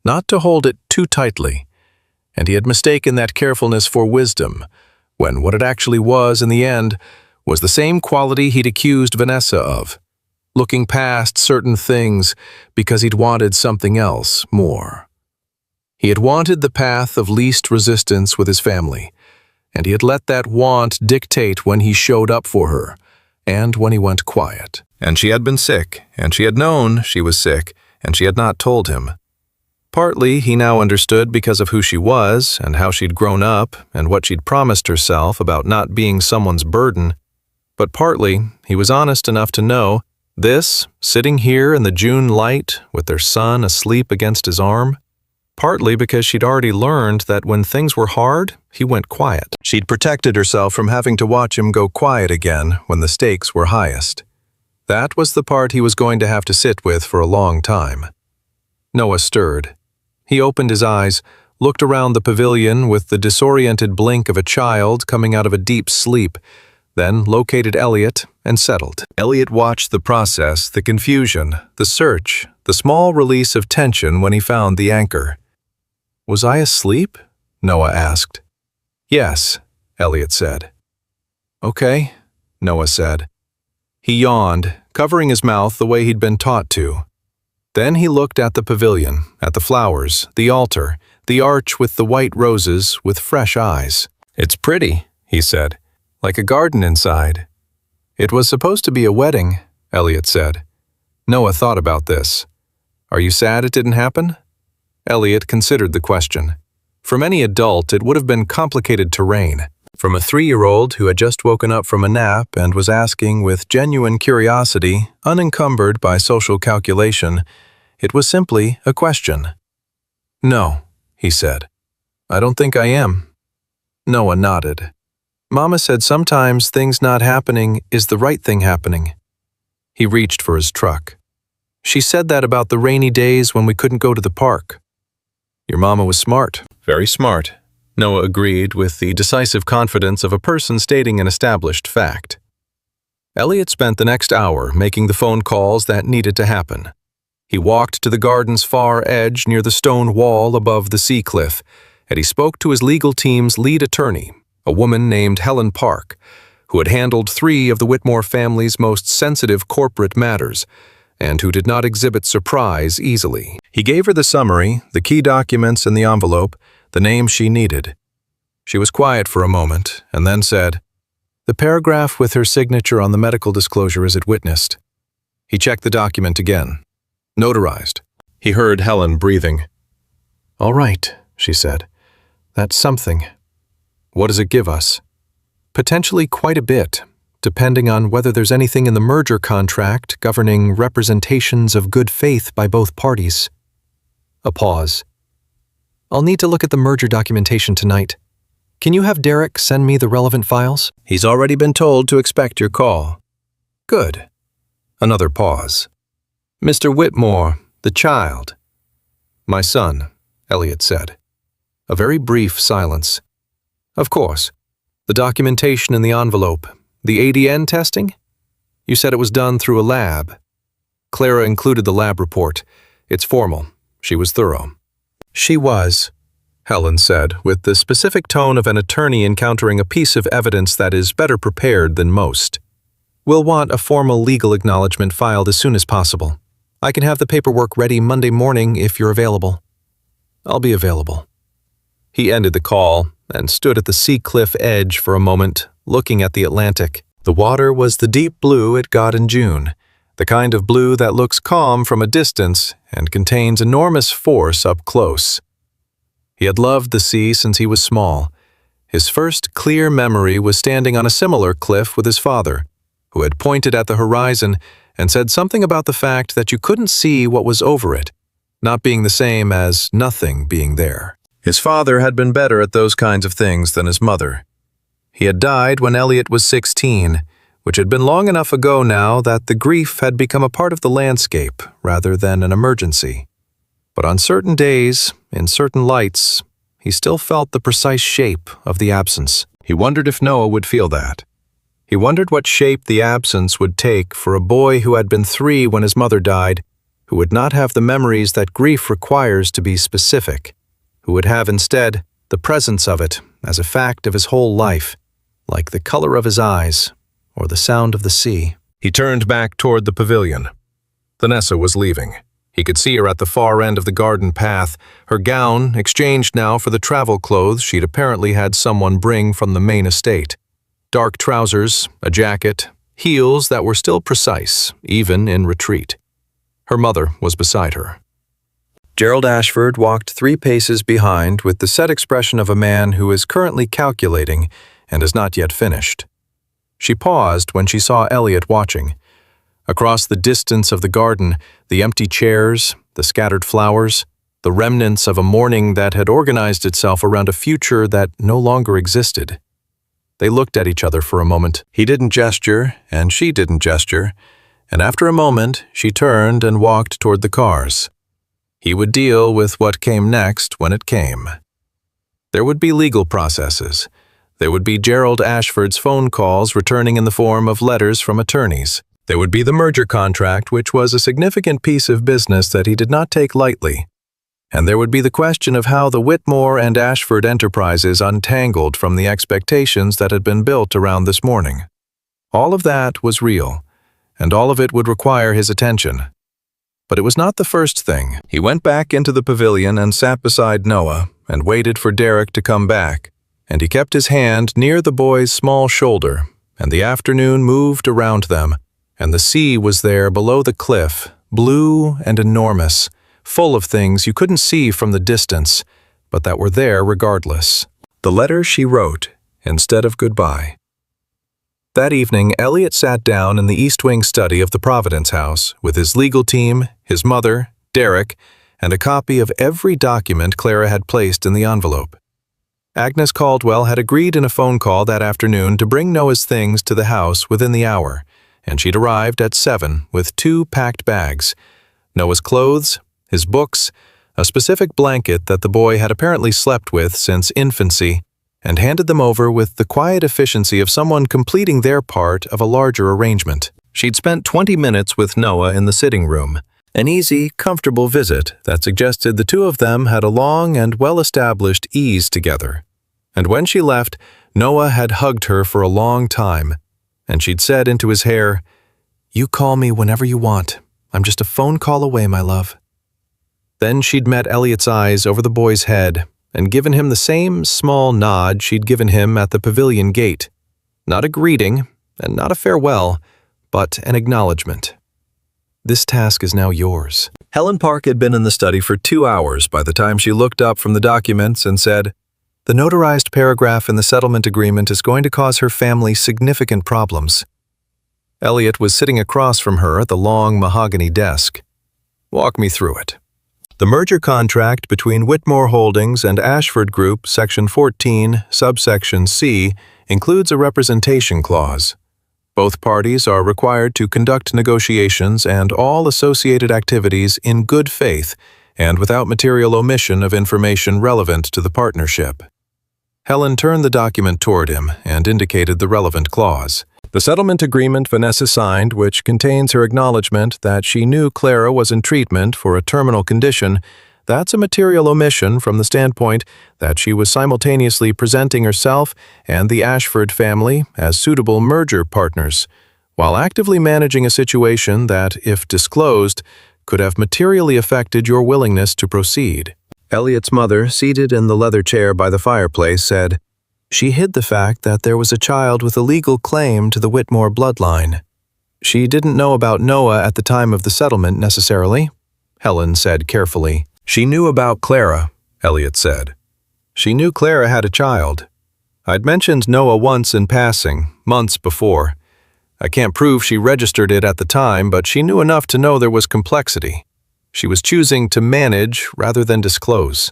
S1: not to hold it too tightly. And he had mistaken that carefulness for wisdom, when what it actually was in the end was the same quality he'd accused Vanessa of, looking past certain things because he'd wanted something else more. He had wanted the path of least resistance with his family, and he had let that want dictate when he showed up for her, and when he went quiet. And she had been sick, and she had known she was sick, and she had not told him. Partly, he now understood because of who she was, and how she'd grown up, and what she'd promised herself about not being someone's burden. But partly, he was honest enough to know this, sitting here in the June light, with their son asleep against his arm, partly because she'd already learned that when things were hard, he went quiet. She'd protected herself from having to watch him go quiet again when the stakes were highest. That was the part he was going to have to sit with for a long time. Noah stirred. He opened his eyes, looked around the pavilion with the disoriented blink of a child coming out of a deep sleep, then located Elliot and settled. Elliot watched the process, the confusion, the search, the small release of tension when he found the anchor. "Was I asleep?" Noah asked. "Yes," Elliot said. "Okay," Noah said. He yawned, covering his mouth the way he'd been taught to. Then he looked at the pavilion, at the flowers, the altar, the arch with the white roses, with fresh eyes. "It's pretty," he said, "like a garden inside." "It was supposed to be a wedding," Elliot said. Noah thought about this. "Are you sad it didn't happen?" Elliot considered the question. From any adult, it would have been complicated terrain. From a 3-year-old who had just woken up from a nap and was asking with genuine curiosity, unencumbered by social calculation, it was simply a question. "No," he said. "I don't think I am." Noah nodded. "Mama said sometimes things not happening is the right thing happening." He reached for his truck. "She said that about the rainy days when we couldn't go to the park." "Your mama was smart, very smart," Noah agreed with the decisive confidence of a person stating an established fact. Elliot spent the next hour making the phone calls that needed to happen. He walked to the garden's far edge near the stone wall above the sea cliff, and he spoke to his legal team's lead attorney, a woman named Helen Park, who had handled 3 of the Whitmore family's most sensitive corporate matters, and who did not exhibit surprise easily. He gave her the summary, the key documents in the envelope, the name she needed. She was quiet for a moment, and then said, "The paragraph with her signature on the medical disclosure is it witnessed?" He checked the document again. "Notarized." He heard Helen breathing. "All right," she said. "That's something." "What does it give us?" "Potentially quite a bit, depending on whether there's anything in the merger contract governing representations of good faith by both parties." A pause. "I'll need to look at the merger documentation tonight. Can you have Derek send me the relevant files?" "He's already been told to expect your call." "Good." Another pause. "Mr. Whitmore, the child." "My son," Elliot said. A very brief silence. "Of course. The documentation in the envelope. The ADN testing? You said it was done through a lab." Clara included the lab report. "It's formal. She was thorough." "She was," Helen said, with the specific tone of an attorney encountering a piece of evidence that is better prepared than most. "We'll want a formal legal acknowledgement filed as soon as possible. I can have the paperwork ready Monday morning if you're available." "I'll be available." He ended the call and stood at the sea cliff edge for a moment, looking at the Atlantic. The water was the deep blue it got in June, the kind of blue that looks calm from a distance and contains enormous force up close. He had loved the sea since he was small. His first clear memory was standing on a similar cliff with his father, who had pointed at the horizon and said something about the fact that you couldn't see what was over it, not being the same as nothing being there. His father had been better at those kinds of things than his mother. He had died when Elliot was 16, which had been long enough ago now that the grief had become a part of the landscape rather than an emergency. But on certain days, in certain lights, he still felt the precise shape of the absence. He wondered if Noah would feel that. He wondered what shape the absence would take for a boy who had been 3 when his mother died, who would not have the memories that grief requires to be specific, who would have instead the presence of it as a fact of his whole life, like the color of his eyes or the sound of the sea. He turned back toward the pavilion. Vanessa was leaving. He could see her at the far end of the garden path, her gown exchanged now for the travel clothes she'd apparently had someone bring from the main estate. Dark trousers, a jacket, heels that were still precise, even in retreat. Her mother was beside her. Gerald Ashford walked 3 paces behind with the set expression of a man who is currently calculating and is not yet finished. She paused when she saw Elliot watching. Across the distance of the garden, the empty chairs, the scattered flowers, the remnants of a morning that had organized itself around a future that no longer existed. They looked at each other for a moment. He didn't gesture, and she didn't gesture, and after a moment, she turned and walked toward the cars. He would deal with what came next when it came. There would be legal processes. There would be Gerald Ashford's phone calls returning in the form of letters from attorneys. There would be the merger contract, which was a significant piece of business that he did not take lightly. And there would be the question of how the Whitmore and Ashford enterprises untangled from the expectations that had been built around this morning. All of that was real, and all of it would require his attention. But it was not the first thing. He went back into the pavilion and sat beside Noah and waited for Derek to come back, and he kept his hand near the boy's small shoulder, and the afternoon moved around them, and the sea was there below the cliff, blue and enormous, full of things you couldn't see from the distance, but that were there regardless. The letter she wrote instead of goodbye. That evening, Elliot sat down in the East Wing study of the Providence House with his legal team, his mother, Derek, and a copy of every document Clara had placed in the envelope. Agnes Caldwell had agreed in a phone call that afternoon to bring Noah's things to the house within the hour, and she'd arrived at 7 with 2 packed bags, Noah's clothes, his books, a specific blanket that the boy had apparently slept with since infancy, and handed them over with the quiet efficiency of someone completing their part of a larger arrangement. She'd spent 20 minutes with Noah in the sitting room, an easy, comfortable visit that suggested the two of them had a long and well-established ease together. And when she left, Noah had hugged her for a long time, and she'd said into his hair, "You call me whenever you want. I'm just a phone call away, my love." Then she'd met Elliot's eyes over the boy's head and given him the same small nod she'd given him at the pavilion gate. Not a greeting and not a farewell, but an acknowledgement. "This task is now yours." Helen Park had been in the study for 2 hours by the time she looked up from the documents and said, "The notarized paragraph in the settlement agreement is going to cause her family significant problems." Elliot was sitting across from her at the long mahogany desk. "Walk me through it." The merger contract between Whitmore Holdings and Ashford Group, Section 14, subsection C, includes a representation clause. Both parties are required to conduct negotiations and all associated activities in good faith and without material omission of information relevant to the partnership. Helen turned the document toward him and indicated the relevant clause. "The settlement agreement Vanessa signed, which contains her acknowledgement that she knew Clara was in treatment for a terminal condition, that's a material omission from the standpoint that she was simultaneously presenting herself and the Ashford family as suitable merger partners, while actively managing a situation that, if disclosed, could have materially affected your willingness to proceed." Elliot's mother, seated in the leather chair by the fireplace, said, "She hid the fact that there was a child with a legal claim to the Whitmore bloodline. She didn't know about Noah at the time of the settlement necessarily," Helen said carefully. "She knew about Clara," Elliot said. "She knew Clara had a child. I'd mentioned Noah once in passing, months before. I can't prove she registered it at the time, but she knew enough to know there was complexity. She was choosing to manage rather than disclose."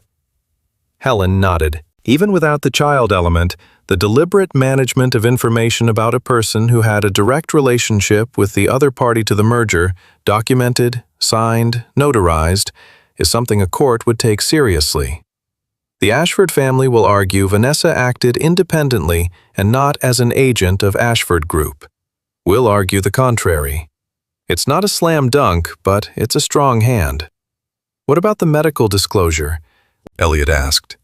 S1: Helen nodded. Even without the child element, the deliberate management of information about a person who had a direct relationship with the other party to the merger, documented, signed, notarized, is something a court would take seriously. The Ashford family will argue Vanessa acted independently and not as an agent of Ashford Group. We'll argue the contrary. It's not a slam dunk, but it's a strong hand. "What about the medical disclosure?" Elliot asked.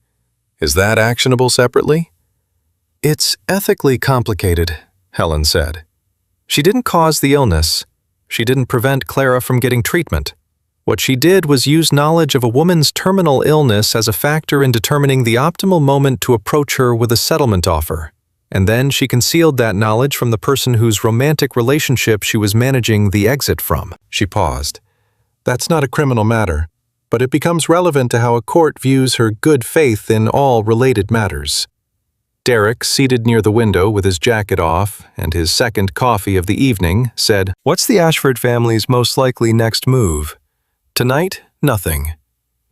S1: "Is that actionable separately?" "It's ethically complicated," Helen said. "She didn't cause the illness. She didn't prevent Clara from getting treatment. What she did was use knowledge of a woman's terminal illness as a factor in determining the optimal moment to approach her with a settlement offer. And then she concealed that knowledge from the person whose romantic relationship she was managing the exit from." She paused. "That's not a criminal matter, but it becomes relevant to how a court views her good faith in all related matters." Derek, seated near the window with his jacket off and his second coffee of the evening, said, "What's the Ashford family's most likely next move?" "Tonight, nothing.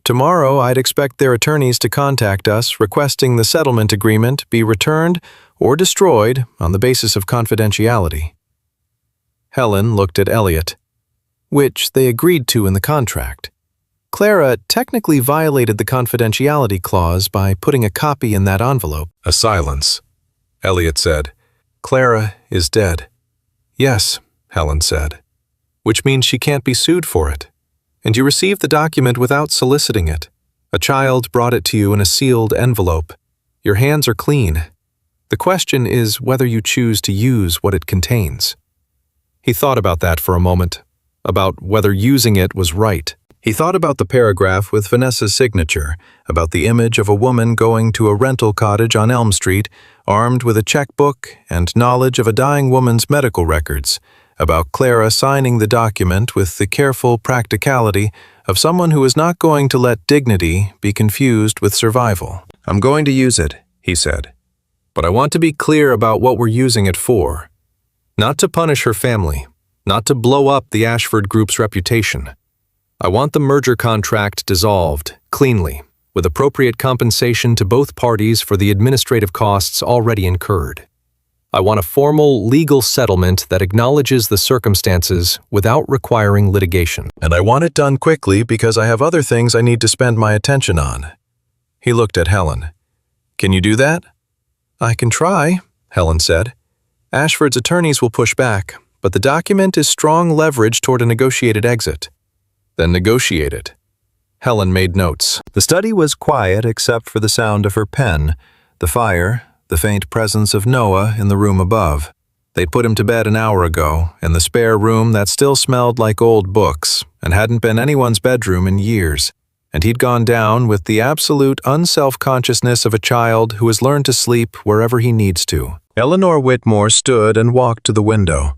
S1: Tomorrow, I'd expect their attorneys to contact us requesting the settlement agreement be returned or destroyed on the basis of confidentiality." Helen looked at Elliot. "Which they agreed to in the contract. Clara technically violated the confidentiality clause by putting a copy in that envelope." A silence. Elliot said. Clara is dead. Yes, Helen said. Which means she can't be sued for it. And you received the document without soliciting it. A child brought it to you in a sealed envelope. Your hands are clean. The question is whether you choose to use what it contains. He thought about that for a moment, about whether using it was right. He thought about the paragraph with Vanessa's signature, about the image of a woman going to a rental cottage on Elm Street, armed with a checkbook and knowledge of a dying woman's medical records, about Clara signing the document with the careful practicality of someone who is not going to let dignity be confused with survival. I'm going to use it, he said. But I want to be clear about what we're using it for. Not to punish her family, not to blow up the Ashford Group's reputation. I want the merger contract dissolved, cleanly, with appropriate compensation to both parties for the administrative costs already incurred. I want a formal, legal settlement that acknowledges the circumstances without requiring litigation. And I want it done quickly because I have other things I need to spend my attention on. He looked at Helen. Can you do that? I can try, Helen said. Ashford's attorneys will push back, but the document is strong leverage toward a negotiated exit. Then negotiate it. Helen made notes. The study was quiet except for the sound of her pen, the fire, the faint presence of Noah in the room above. They'd put him to bed an hour ago, in the spare room that still smelled like old books and hadn't been anyone's bedroom in years, and he'd gone down with the absolute unself-consciousness of a child who has learned to sleep wherever he needs to. Eleanor Whitmore stood and walked to the window.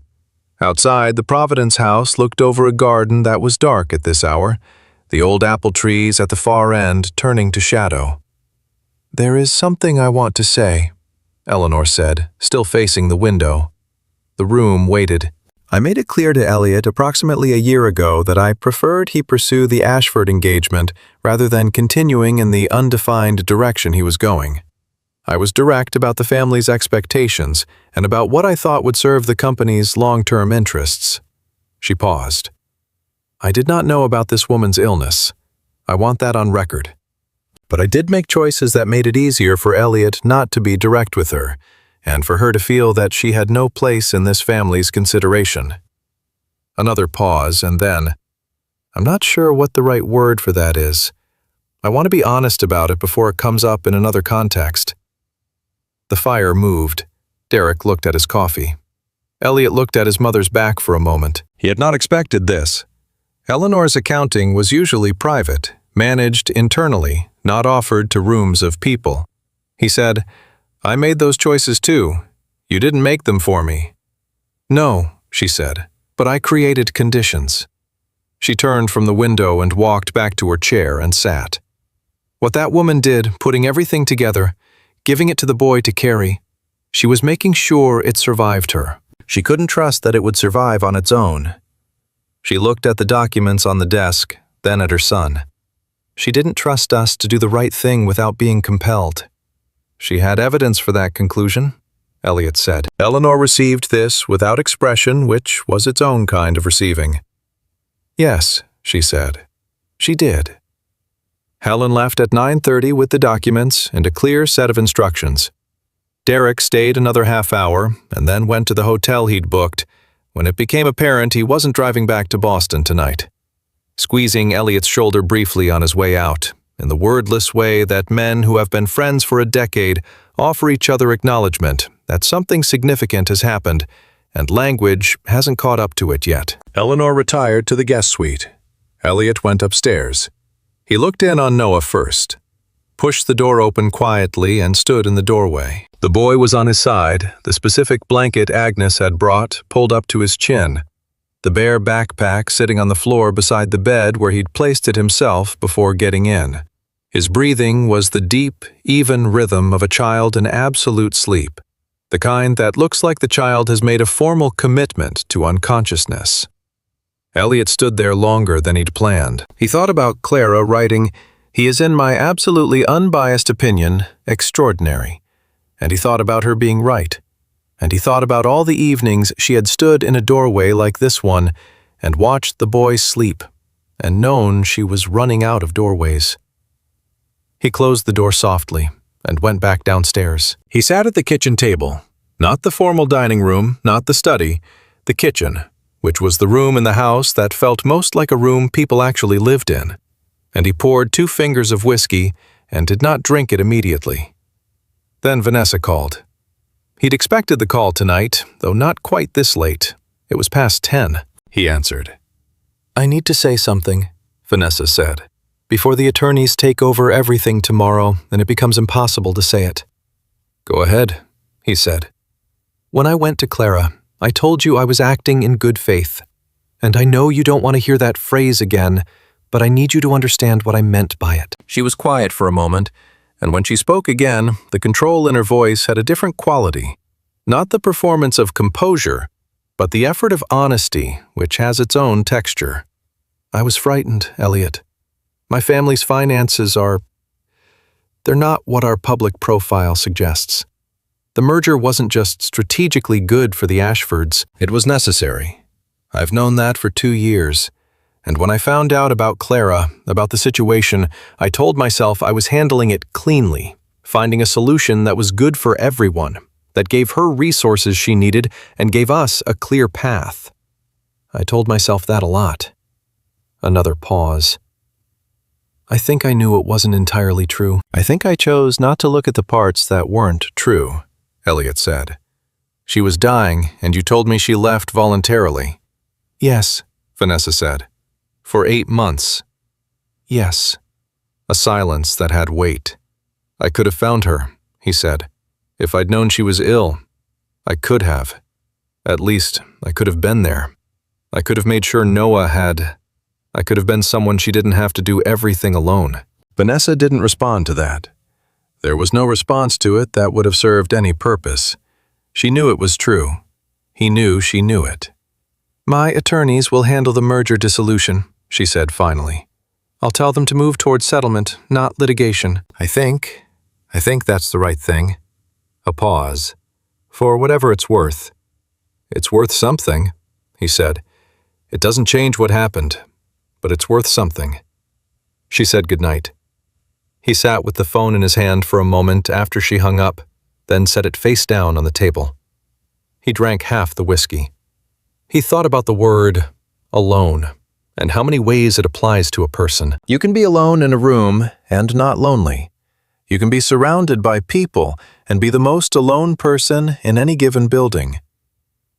S1: Outside, the Providence house looked over a garden that was dark at this hour, the old apple trees at the far end turning to shadow. There is something I want to say, Eleanor said, still facing the window. The room waited. I made it clear to Elliot approximately a year ago that I preferred he pursue the Ashford engagement rather than continuing in the undefined direction he was going. I was direct about the family's expectations and about what I thought would serve the company's long-term interests. She paused. I did not know about this woman's illness. I want that on record. But I did make choices that made it easier for Elliot not to be direct with her, and for her to feel that she had no place in this family's consideration. Another pause, and then, I'm not sure what the right word for that is. I want to be honest about it before it comes up in another context. The fire moved. Derek looked at his coffee. Elliot looked at his mother's back for a moment. He had not expected this. Eleanor's accounting was usually private, managed internally, not offered to rooms of people. He said, I made those choices too. You didn't make them for me. No, she said, but I created conditions. She turned from the window and walked back to her chair and sat. What that woman did, putting everything together, giving it to the boy to carry, she was making sure it survived her. She couldn't trust that it would survive on its own. She looked at the documents on the desk, then at her son. She didn't trust us to do the right thing without being compelled. She had evidence for that conclusion, Elliot said. Eleanor received this without expression, which was its own kind of receiving. Yes, she said. She did. Helen left at 9:30 with the documents and a clear set of instructions. Derek stayed another half hour and then went to the hotel he'd booked when it became apparent he wasn't driving back to Boston tonight. Squeezing Elliot's shoulder briefly on his way out, in the wordless way that men who have been friends for a decade offer each other acknowledgement that something significant has happened and language hasn't caught up to it yet. Eleanor retired to the guest suite. Elliot went upstairs. He looked in on Noah first, pushed the door open quietly and stood in the doorway. The boy was on his side, the specific blanket Agnes had brought pulled up to his chin, the bare backpack sitting on the floor beside the bed where he'd placed it himself before getting in. His breathing was the deep, even rhythm of a child in absolute sleep, the kind that looks like the child has made a formal commitment to unconsciousness. Elliot stood there longer than he'd planned. He thought about Clara writing, "He is in my absolutely unbiased opinion, extraordinary." And he thought about her being right. And he thought about all the evenings she had stood in a doorway like this one and watched the boy sleep and known she was running out of doorways. He closed the door softly, and went back downstairs. He sat at the kitchen table, not the formal dining room, not the study, the kitchen, which was the room in the house that felt most like a room people actually lived in. And he poured 2 fingers of whiskey and did not drink it immediately. Then Vanessa called. He'd expected the call tonight, though not quite this late. It was past 10. He answered. "I need to say something," Vanessa said, "before the attorneys take over everything tomorrow and it becomes impossible to say it." "Go ahead," he said. "When I went to Clara, I told you I was acting in good faith. And I know you don't want to hear that phrase again, but I need you to understand what I meant by it." She was quiet for a moment, and when she spoke again, the control in her voice had a different quality. Not the performance of composure, but the effort of honesty, which has its own texture. "I was frightened, Elliot. My family's finances they're not what our public profile suggests. The merger wasn't just strategically good for the Ashfords, it was necessary. I've known that for 2 years. And when I found out about Clara, about the situation, I told myself I was handling it cleanly, finding a solution that was good for everyone, that gave her resources she needed and gave us a clear path. I told myself that a lot." Another pause. "I think I knew it wasn't entirely true. I think I chose not to look at the parts that weren't true," Elliot said. "She was dying, and you told me she left voluntarily." "Yes," Vanessa said. "For 8 months." "Yes." A silence that had weight. "I could have found her," he said. "If I'd known she was ill. I could have. At least, I could have been there. I could have made sure Noah had. I could have been someone she didn't have to do everything alone." Vanessa didn't respond to that. There was no response to it that would have served any purpose. She knew it was true. He knew she knew it. "My attorneys will handle the merger dissolution," she said finally. "I'll tell them to move toward settlement, not litigation. I think that's the right thing." A pause. "For whatever it's worth." "It's worth something," he said. "It doesn't change what happened, but it's worth something." She said goodnight. He sat with the phone in his hand for a moment after she hung up, then set it face down on the table. He drank half the whiskey. He thought about the word alone and how many ways it applies to a person. You can be alone in a room and not lonely. You can be surrounded by people and be the most alone person in any given building.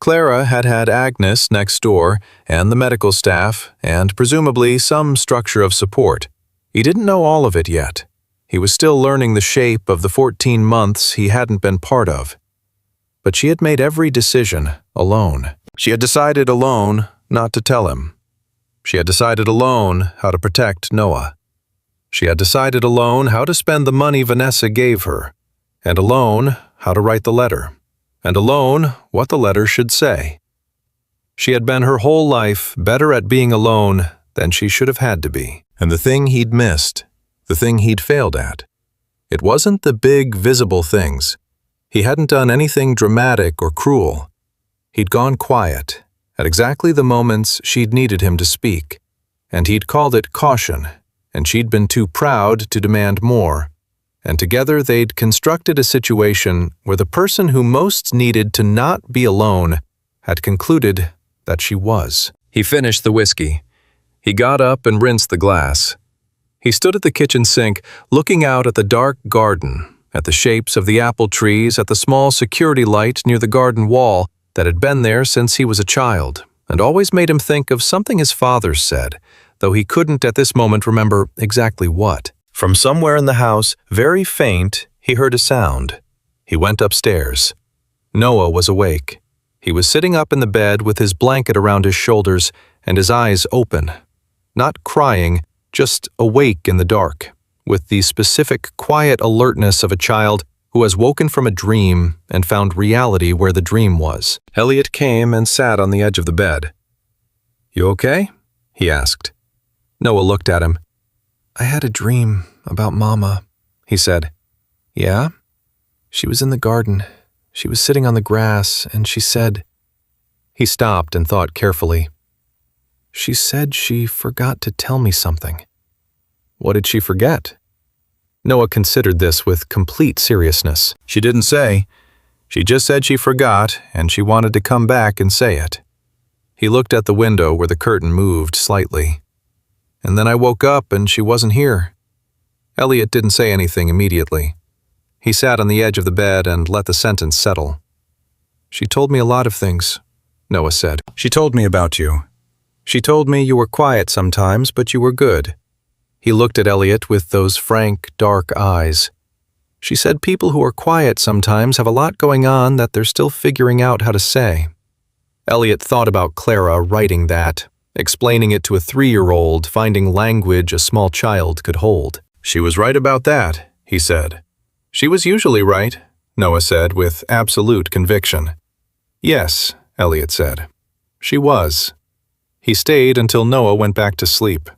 S1: Clara had had Agnes next door and the medical staff and presumably some structure of support. He didn't know all of it yet. He was still learning the shape of the 14 months he hadn't been part of. But she had made every decision alone. She had decided alone not to tell him. She had decided alone how to protect Noah. She had decided alone how to spend the money Vanessa gave her, and alone how to write the letter, and alone what the letter should say. She had been her whole life better at being alone than she should have had to be. And the thing he'd missed, the thing he'd failed at, it wasn't the big, visible things. He hadn't done anything dramatic or cruel. He'd gone quiet at exactly the moments she'd needed him to speak, and he'd called it caution, and she'd been too proud to demand more. And together they'd constructed a situation where the person who most needed to not be alone had concluded that she was. He finished the whiskey. He got up and rinsed the glass. He stood at the kitchen sink, looking out at the dark garden, at the shapes of the apple trees, at the small security light near the garden wall that had been there since he was a child, and always made him think of something his father said, though he couldn't at this moment remember exactly what. From somewhere in the house, very faint, he heard a sound. He went upstairs. Noah was awake. He was sitting up in the bed with his blanket around his shoulders and his eyes open. Not crying, just awake in the dark, with the specific quiet alertness of a child who has woken from a dream and found reality where the dream was. Elliot came and sat on the edge of the bed. "You okay?" he asked. Noah looked at him. "I had a dream about Mama," he said. "Yeah?" "She was in the garden. She was sitting on the grass, and she said..." He stopped and thought carefully. "She said she forgot to tell me something." "What did she forget?" Noah considered this with complete seriousness. She didn't say. She just said she forgot, and she wanted to come back and say it. He looked at the window where the curtain moved slightly. And then I woke up and she wasn't here. Elliot didn't say anything immediately. He sat on the edge of the bed and let the sentence settle. She told me a lot of things, Noah said. She told me about you. She told me you were quiet sometimes, but you were good. He looked at Elliot with those frank, dark eyes. She said people who are quiet sometimes have a lot going on that they're still figuring out how to say. Elliot thought about Clara writing that, explaining it to a 3-year-old, finding language a small child could hold. She was right about that, he said. She was usually right, Noah said with absolute conviction. Yes, Elliot said. She was. He stayed until Noah went back to sleep.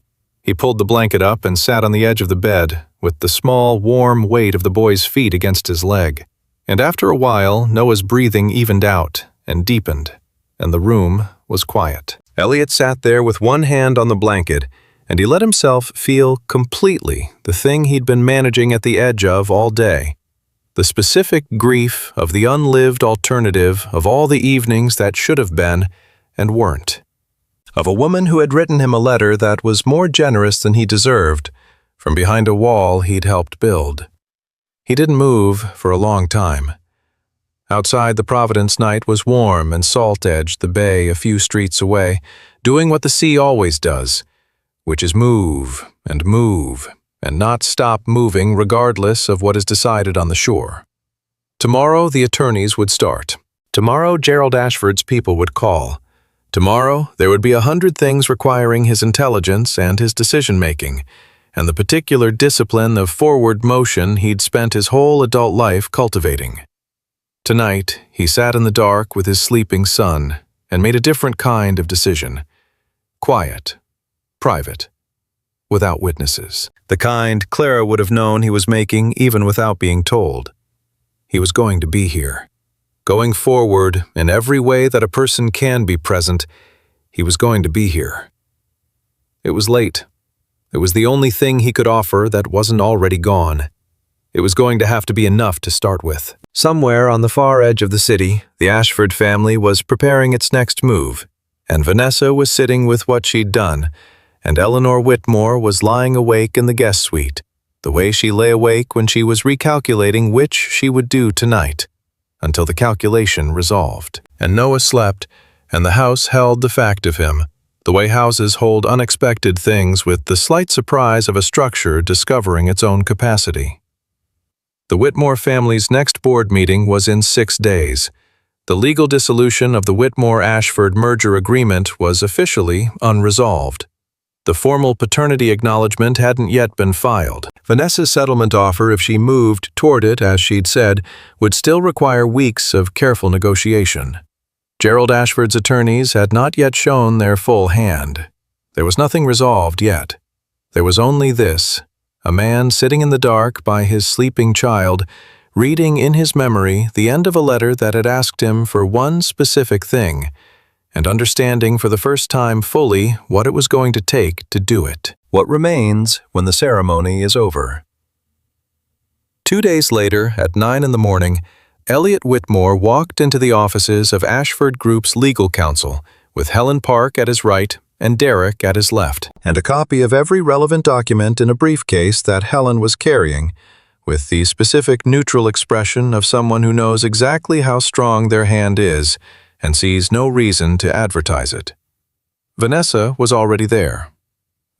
S1: He pulled the blanket up and sat on the edge of the bed, with the small, warm weight of the boy's feet against his leg. And after a while, Noah's breathing evened out and deepened, and the room was quiet. Elliot sat there with one hand on the blanket, and he let himself feel completely the thing he'd been managing at the edge of all day. The specific grief of the unlived alternative of all the evenings that should have been and weren't. Of a woman who had written him a letter that was more generous than he deserved, from behind a wall he'd helped build. He didn't move for a long time. Outside, the Providence night was warm and salt-edged the bay a few streets away, doing what the sea always does, which is move and not stop moving regardless of what is decided on the shore. Tomorrow the attorneys would start. Tomorrow Gerald Ashford's people would call. Tomorrow there would be 100 things requiring his intelligence and his decision-making, and the particular discipline of forward motion he'd spent his whole adult life cultivating. Tonight, he sat in the dark with his sleeping son and made a different kind of decision. Quiet, private, without witnesses. The kind Clara would have known he was making even without being told. He was going to be here. Going forward in every way that a person can be present, he was going to be here. It was late. It was the only thing he could offer that wasn't already gone. It was going to have to be enough to start with. Somewhere on the far edge of the city, the Ashford family was preparing its next move, and Vanessa was sitting with what she'd done, and Elliot Whitmore was lying awake in the guest suite, the way she lay awake when she was recalculating which she would do tonight, until the calculation resolved. And Noah slept, and the house held the fact of him, the way houses hold unexpected things with the slight surprise of a structure discovering its own capacity. The Whitmore family's next board meeting was in 6 days. The legal dissolution of the Whitmore-Ashford merger agreement was officially unresolved. The formal paternity acknowledgement hadn't yet been filed. Vanessa's settlement offer, if she moved toward it, as she'd said, would still require weeks of careful negotiation. Gerald Ashford's attorneys had not yet shown their full hand. There was nothing resolved yet. There was only this: a man sitting in the dark by his sleeping child, reading in his memory the end of a letter that had asked him for one specific thing, and understanding for the first time fully what it was going to take to do it. What remains when the ceremony is over. 2 days later, at 9 in the morning, Elliot Whitmore walked into the offices of Ashford Group's legal counsel, with Helen Park at his right and Derek at his left, and a copy of every relevant document in a briefcase that Helen was carrying, with the specific neutral expression of someone who knows exactly how strong their hand is and sees no reason to advertise it. Vanessa was already there.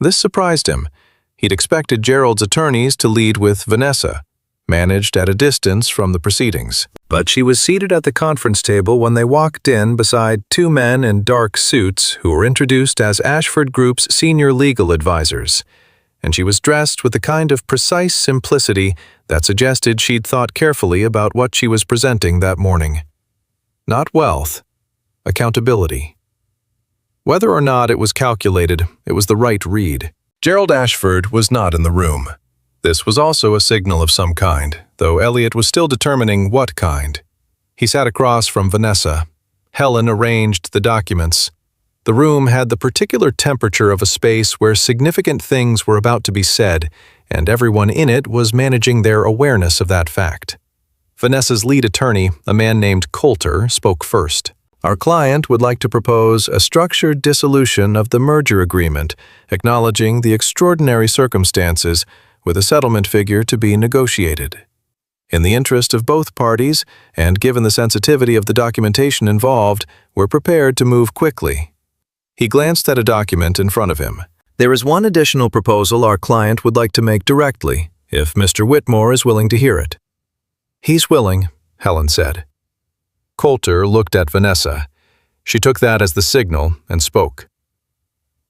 S1: This surprised him. He'd expected Gerald's attorneys to lead with Vanessa, managed at a distance from the proceedings. But she was seated at the conference table when they walked in beside 2 men in dark suits who were introduced as Ashford Group's senior legal advisors, and she was dressed with the kind of precise simplicity that suggested she'd thought carefully about what she was presenting that morning. Not wealth, accountability. Whether or not it was calculated, it was the right read. Gerald Ashford was not in the room. This was also a signal of some kind, though Elliot was still determining what kind. He sat across from Vanessa. Helen arranged the documents. The room had the particular temperature of a space where significant things were about to be said, and everyone in it was managing their awareness of that fact. Vanessa's lead attorney, a man named Coulter, spoke first. Our client would like to propose a structured dissolution of the merger agreement, acknowledging the extraordinary circumstances, with a settlement figure to be negotiated. In the interest of both parties, and given the sensitivity of the documentation involved, we're prepared to move quickly. He glanced at a document in front of him. There is one additional proposal our client would like to make directly, if Mr. Whitmore is willing to hear it. He's willing, Helen said. Coulter looked at Vanessa. She took that as the signal and spoke.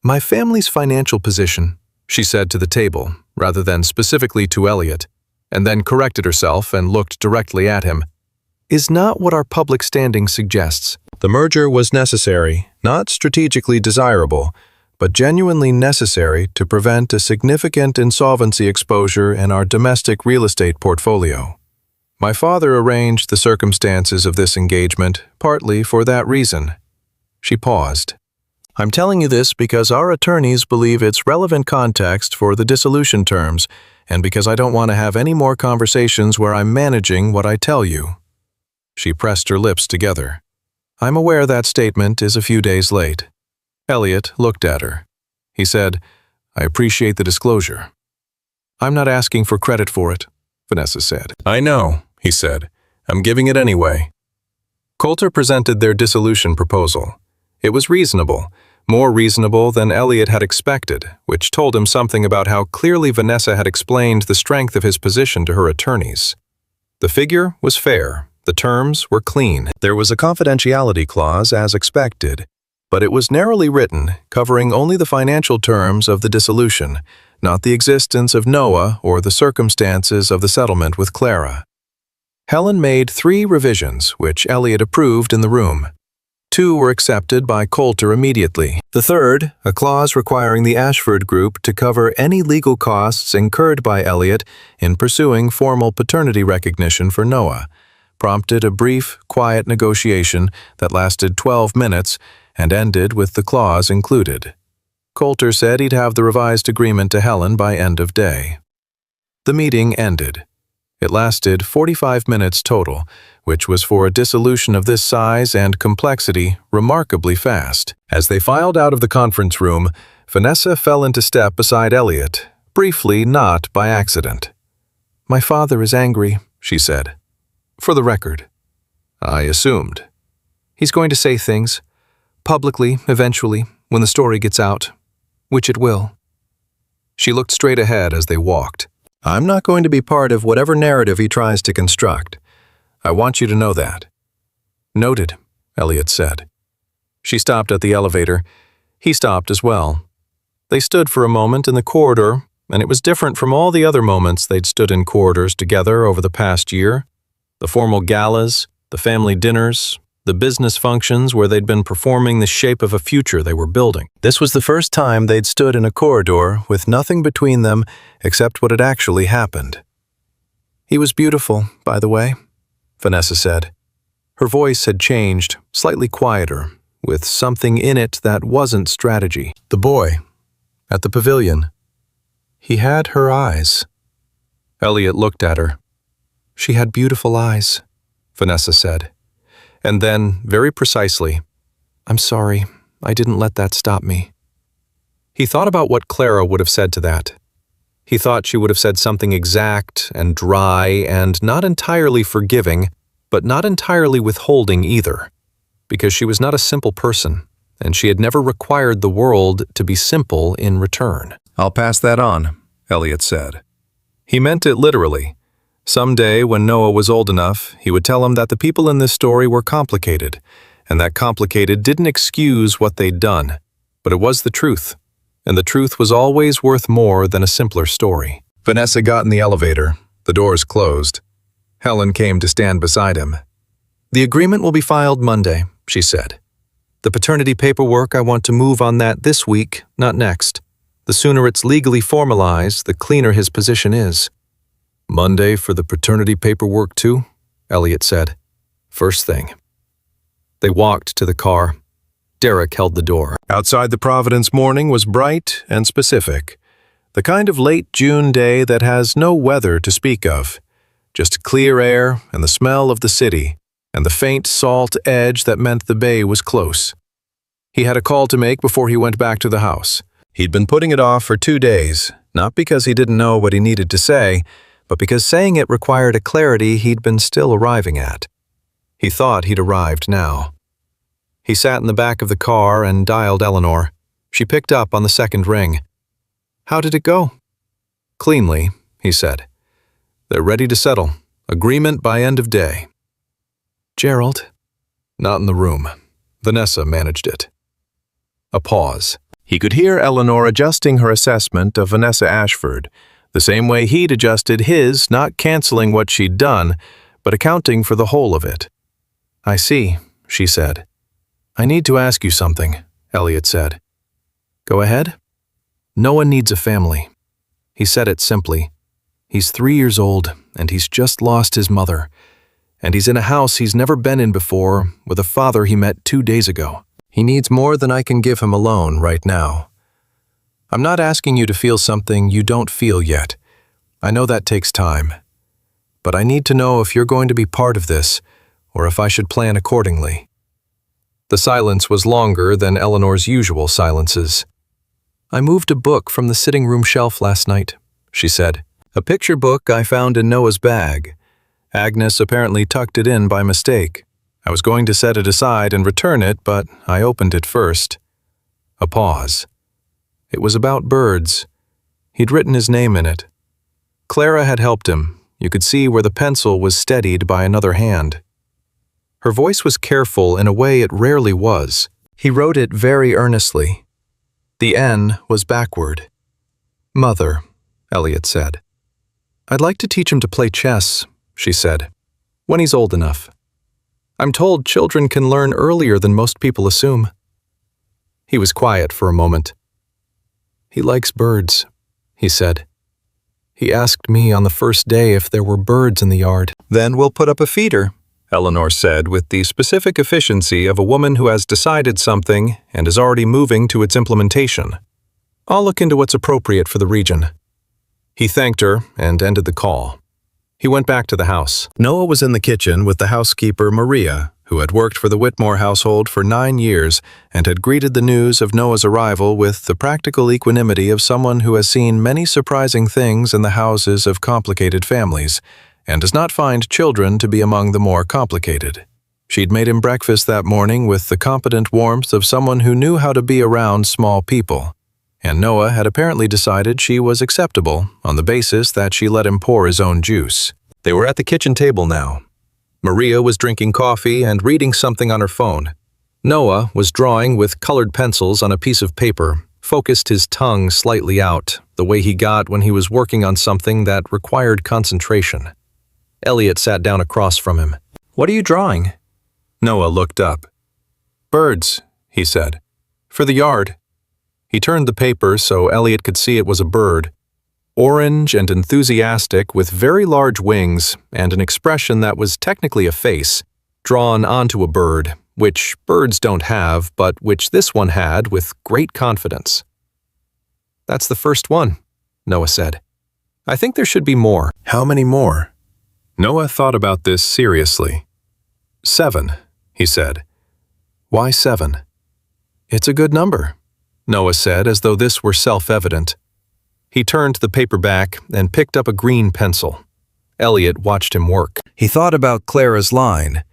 S1: My family's financial position, she said to the table, rather than specifically to Elliot, and then corrected herself and looked directly at him, is not what our public standing suggests. The merger was necessary, not strategically desirable, but genuinely necessary to prevent a significant insolvency exposure in our domestic real estate portfolio. My father arranged the circumstances of this engagement partly for that reason. She paused. I'm telling you this because our attorneys believe it's relevant context for the dissolution terms, and because I don't want to have any more conversations where I'm managing what I tell you. She pressed her lips together. I'm aware that statement is a few days late. Elliot looked at her. He said, I appreciate the disclosure. I'm not asking for credit for it, Vanessa said. I know, he said. I'm giving it anyway. Coulter presented their dissolution proposal. It was reasonable, more reasonable than Elliot had expected, which told him something about how clearly Vanessa had explained the strength of his position to her attorneys. The figure was fair. The terms were clean. There was a confidentiality clause as expected, but it was narrowly written, covering only the financial terms of the dissolution, not the existence of Noah or the circumstances of the settlement with Clara. Helen made 3 revisions, which Elliot approved in the room. 2 were accepted by Coulter immediately. The third, a clause requiring the Ashford Group to cover any legal costs incurred by Elliot in pursuing formal paternity recognition for Noah, prompted a brief, quiet negotiation that lasted 12 minutes and ended with the clause included. Coulter said he'd have the revised agreement to Helen by end of day. The meeting ended. It lasted 45 minutes total, which was for a dissolution of this size and complexity remarkably fast. As they filed out of the conference room, Vanessa fell into step beside Elliot, briefly not by accident. My father is angry, she said. For the record. I assumed. He's going to say things, publicly, eventually, when the story gets out, which it will. She looked straight ahead as they walked. I'm not going to be part of whatever narrative he tries to construct. I want you to know that. Noted, Elliot said. She stopped at the elevator. He stopped as well. They stood for a moment in the corridor, and it was different from all the other moments they'd stood in corridors together over the past year. The formal galas, the family dinners, the business functions where they'd been performing the shape of a future they were building. This was the first time they'd stood in a corridor with nothing between them except what had actually happened. He was beautiful, by the way, Vanessa said. Her voice had changed, slightly quieter, with something in it that wasn't strategy. The boy, at the pavilion. He had her eyes. Elliot looked at her. She had beautiful eyes, Vanessa said. And then, very precisely, I'm sorry, I didn't let that stop me. He thought about what Clara would have said to that. He thought she would have said something exact and dry and not entirely forgiving, but not entirely withholding either, because she was not a simple person, and she had never required the world to be simple in return. I'll pass that on, Elliot said. He meant it literally. Someday, when Noah was old enough, he would tell him that the people in this story were complicated, and that complicated didn't excuse what they'd done, but it was the truth, and the truth was always worth more than a simpler story. Vanessa got in the elevator. The doors closed. Helen came to stand beside him. The agreement will be filed Monday, she said. The paternity paperwork, I want to move on that this week, not next. The sooner it's legally formalized, the cleaner his position is. Monday for the paternity paperwork too? Elliot said. First thing. They walked to the car. Derek held the door. Outside, the Providence morning was bright and specific. The kind of late June day that has no weather to speak of. Just clear air and the smell of the city, and the faint salt edge that meant the bay was close. He had a call to make before he went back to the house. He'd been putting it off for 2 days, not because he didn't know what he needed to say, but because saying it required a clarity he'd been still arriving at. He thought he'd arrived now. He sat in the back of the car and dialed Eleanor. She picked up on the second ring. "How did it go?" "Cleanly," he said. "They're ready to settle. Agreement by end of day." "Gerald?" "Not in the room. Vanessa managed it." A pause. He could hear Eleanor adjusting her assessment of Vanessa Ashford, the same way he'd adjusted his, not canceling what she'd done, but accounting for the whole of it. "I see," she said. "I need to ask you something," Elliot said. "Go ahead." "Noah needs a family." He said it simply. He's 3 years old, and he's just lost his mother. And he's in a house he's never been in before, with a father he met 2 days ago. He needs more than I can give him alone right now. I'm not asking you to feel something you don't feel yet. I know that takes time. But I need to know if you're going to be part of this, or if I should plan accordingly. The silence was longer than Eleanor's usual silences. "I moved a book from the sitting room shelf last night," she said. "A picture book I found in Noah's bag. Agnes apparently tucked it in by mistake. I was going to set it aside and return it, but I opened it first." A pause. It was about birds. He'd written his name in it. Clara had helped him. You could see where the pencil was steadied by another hand. Her voice was careful in a way it rarely was. He wrote it very earnestly. The N was backward. "Mother," Elliot said. "I'd like to teach him to play chess," she said, "when he's old enough. I'm told children can learn earlier than most people assume." He was quiet for a moment. "He likes birds," he said. "He asked me on the first day if there were birds in the yard." "Then we'll put up a feeder," Eleanor said with the specific efficiency of a woman who has decided something and is already moving to its implementation. "I'll look into what's appropriate for the region." He thanked her and ended the call. He went back to the house. Noah was in the kitchen with the housekeeper Maria, who had worked for the Whitmore household for 9 years and had greeted the news of Noah's arrival with the practical equanimity of someone who has seen many surprising things in the houses of complicated families and does not find children to be among the more complicated. She'd made him breakfast that morning with the competent warmth of someone who knew how to be around small people, and Noah had apparently decided she was acceptable on the basis that she let him pour his own juice. They were at the kitchen table now. Maria was drinking coffee and reading something on her phone. Noah was drawing with colored pencils on a piece of paper, focused his tongue slightly out, the way he got when he was working on something that required concentration. Elliot sat down across from him. "What are you drawing?" Noah looked up. "Birds," he said. "For the yard." He turned the paper so Elliot could see it was a bird. Orange and enthusiastic with very large wings and an expression that was technically a face, drawn onto a bird, which birds don't have, but which this one had with great confidence. "That's the first one," Noah said. "I think there should be more." "How many more?" Noah thought about this seriously. 7, he said. "Why 7? "It's a good number," Noah said as though this were self-evident. He turned the paper back and picked up a green pencil. Elliot watched him work. He thought about Clara's line.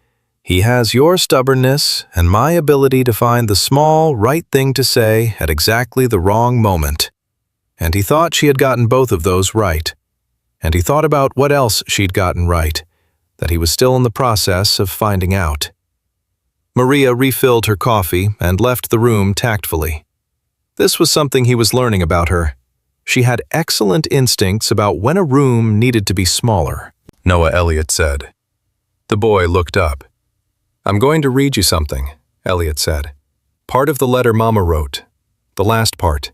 S1: "He has your stubbornness and my ability to find the small, right thing to say at exactly the wrong moment." And he thought she had gotten both of those right. And he thought about what else she'd gotten right, that he was still in the process of finding out. Maria refilled her coffee and left the room tactfully. This was something he was learning about her. She had excellent instincts about when a room needed to be smaller, Noah Elliot said. The boy looked up. "I'm going to read you something," Elliot said. "Part of the letter Mama wrote. The last part.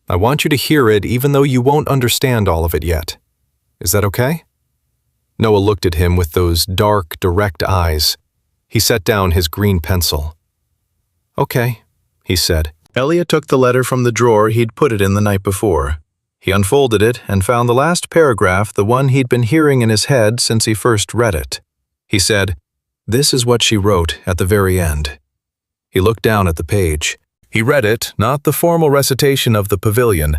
S1: I want you to hear it even though you won't understand all of it yet. Is that okay?" Noah looked at him with those dark, direct eyes. He set down his green pencil. "Okay," he said. Elliot took the letter from the drawer he'd put it in the night before. He unfolded it and found the last paragraph, the one he'd been hearing in his head since he first read it. He said, "This is what she wrote at the very end." He looked down at the page. He read it, not the formal recitation of the pavilion,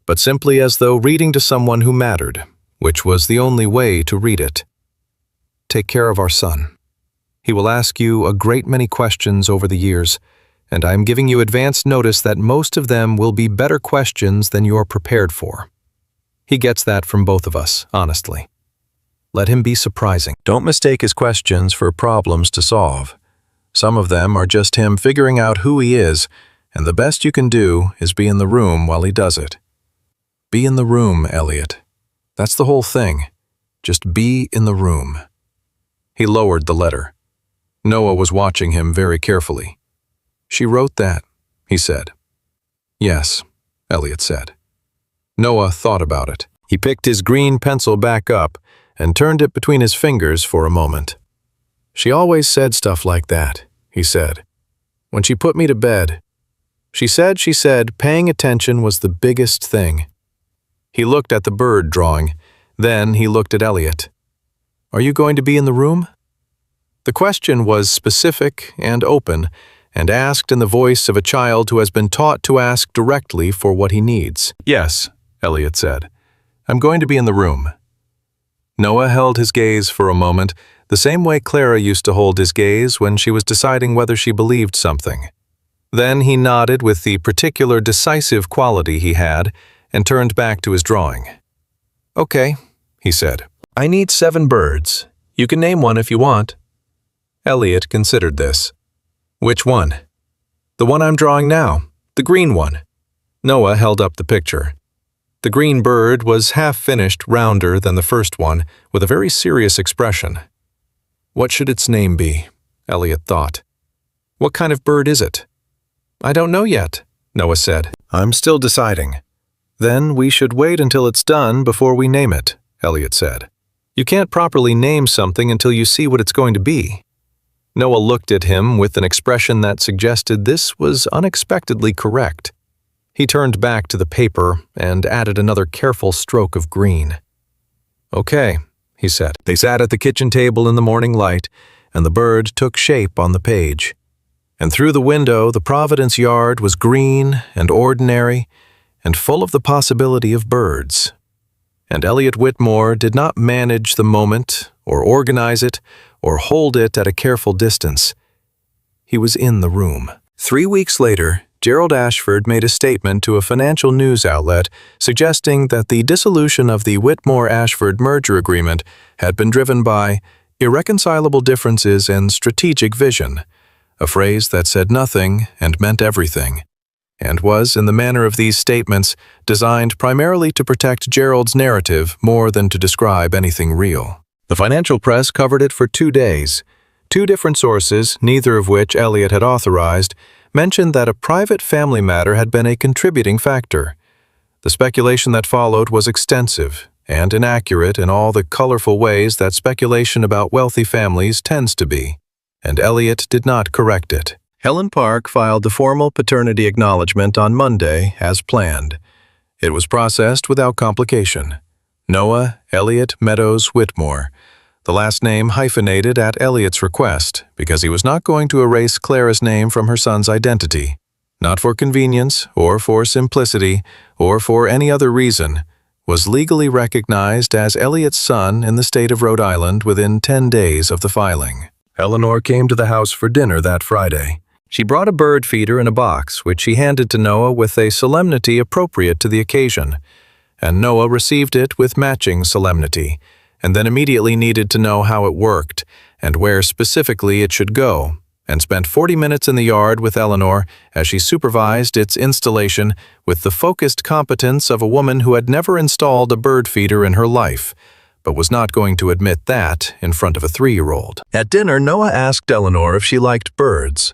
S1: but simply as though reading to someone who mattered, which was the only way to read it. "Take care of our son. He will ask you a great many questions over the years, and I am giving you advance notice that most of them will be better questions than you're prepared for. He gets that from both of us, honestly. Let him be surprising. Don't mistake his questions for problems to solve. Some of them are just him figuring out who he is, and the best you can do is be in the room while he does it. Be in the room, Elliot. That's the whole thing. Just be in the room." He lowered the letter. Noah was watching him very carefully. "She wrote that," he said. "Yes," Elliot said. Noah thought about it. He picked his green pencil back up and turned it between his fingers for a moment. "She always said stuff like that," he said. "When she put me to bed, she said paying attention was the biggest thing." He looked at the bird drawing. Then he looked at Elliot. "Are you going to be in the room?" The question was specific and open, and asked in the voice of a child who has been taught to ask directly for what he needs. "Yes," Elliot said. "I'm going to be in the room." Noah held his gaze for a moment, the same way Clara used to hold his gaze when she was deciding whether she believed something. Then he nodded with the particular decisive quality he had and turned back to his drawing. "Okay," he said. "I need 7 birds. You can name one if you want." Elliot considered this. "Which one?" "The one I'm drawing now, the green one." Noah held up the picture. The green bird was half-finished, rounder than the first one, with a very serious expression. "What should its name be?" Elliot thought. "What kind of bird is it?" "I don't know yet," Noah said. "I'm still deciding." "Then we should wait until it's done before we name it," Elliot said. "You can't properly name something until you see what it's going to be." Noah looked at him with an expression that suggested this was unexpectedly correct. He turned back to the paper and added another careful stroke of green. "Okay," he said. They sat at the kitchen table in the morning light, and the bird took shape on the page. And through the window, the Providence yard was green and ordinary and full of the possibility of birds. And Elliot Whitmore did not manage the moment or organize it or hold it at a careful distance. He was in the room. 3 weeks later, Gerald Ashford made a statement to a financial news outlet suggesting that the dissolution of the Whitmore-Ashford merger agreement had been driven by irreconcilable differences in strategic vision, a phrase that said nothing and meant everything, and was, in the manner of these statements, designed primarily to protect Gerald's narrative more than to describe anything real. The financial press covered it for 2 days. 2 different sources, neither of which Elliot had authorized, mentioned that a private family matter had been a contributing factor. The speculation that followed was extensive and inaccurate in all the colorful ways that speculation about wealthy families tends to be, and Elliot did not correct it. Helen Park filed the formal paternity acknowledgement on Monday, as planned. It was processed without complication. Noah Elliot Meadows Whitmore, the last name hyphenated at Elliot's request because he was not going to erase Clara's name from her son's identity, not for convenience or for simplicity or for any other reason, was legally recognized as Elliot's son in the state of Rhode Island within 10 days of the filing. Eleanor came to the house for dinner that Friday. She brought a bird feeder in a box, which she handed to Noah with a solemnity appropriate to the occasion, and Noah received it with matching solemnity, and then immediately needed to know how it worked and where specifically it should go, and spent 40 minutes in the yard with Eleanor as she supervised its installation with the focused competence of a woman who had never installed a bird feeder in her life, but was not going to admit that in front of a 3-year-old. At dinner, Noah asked Eleanor if she liked birds.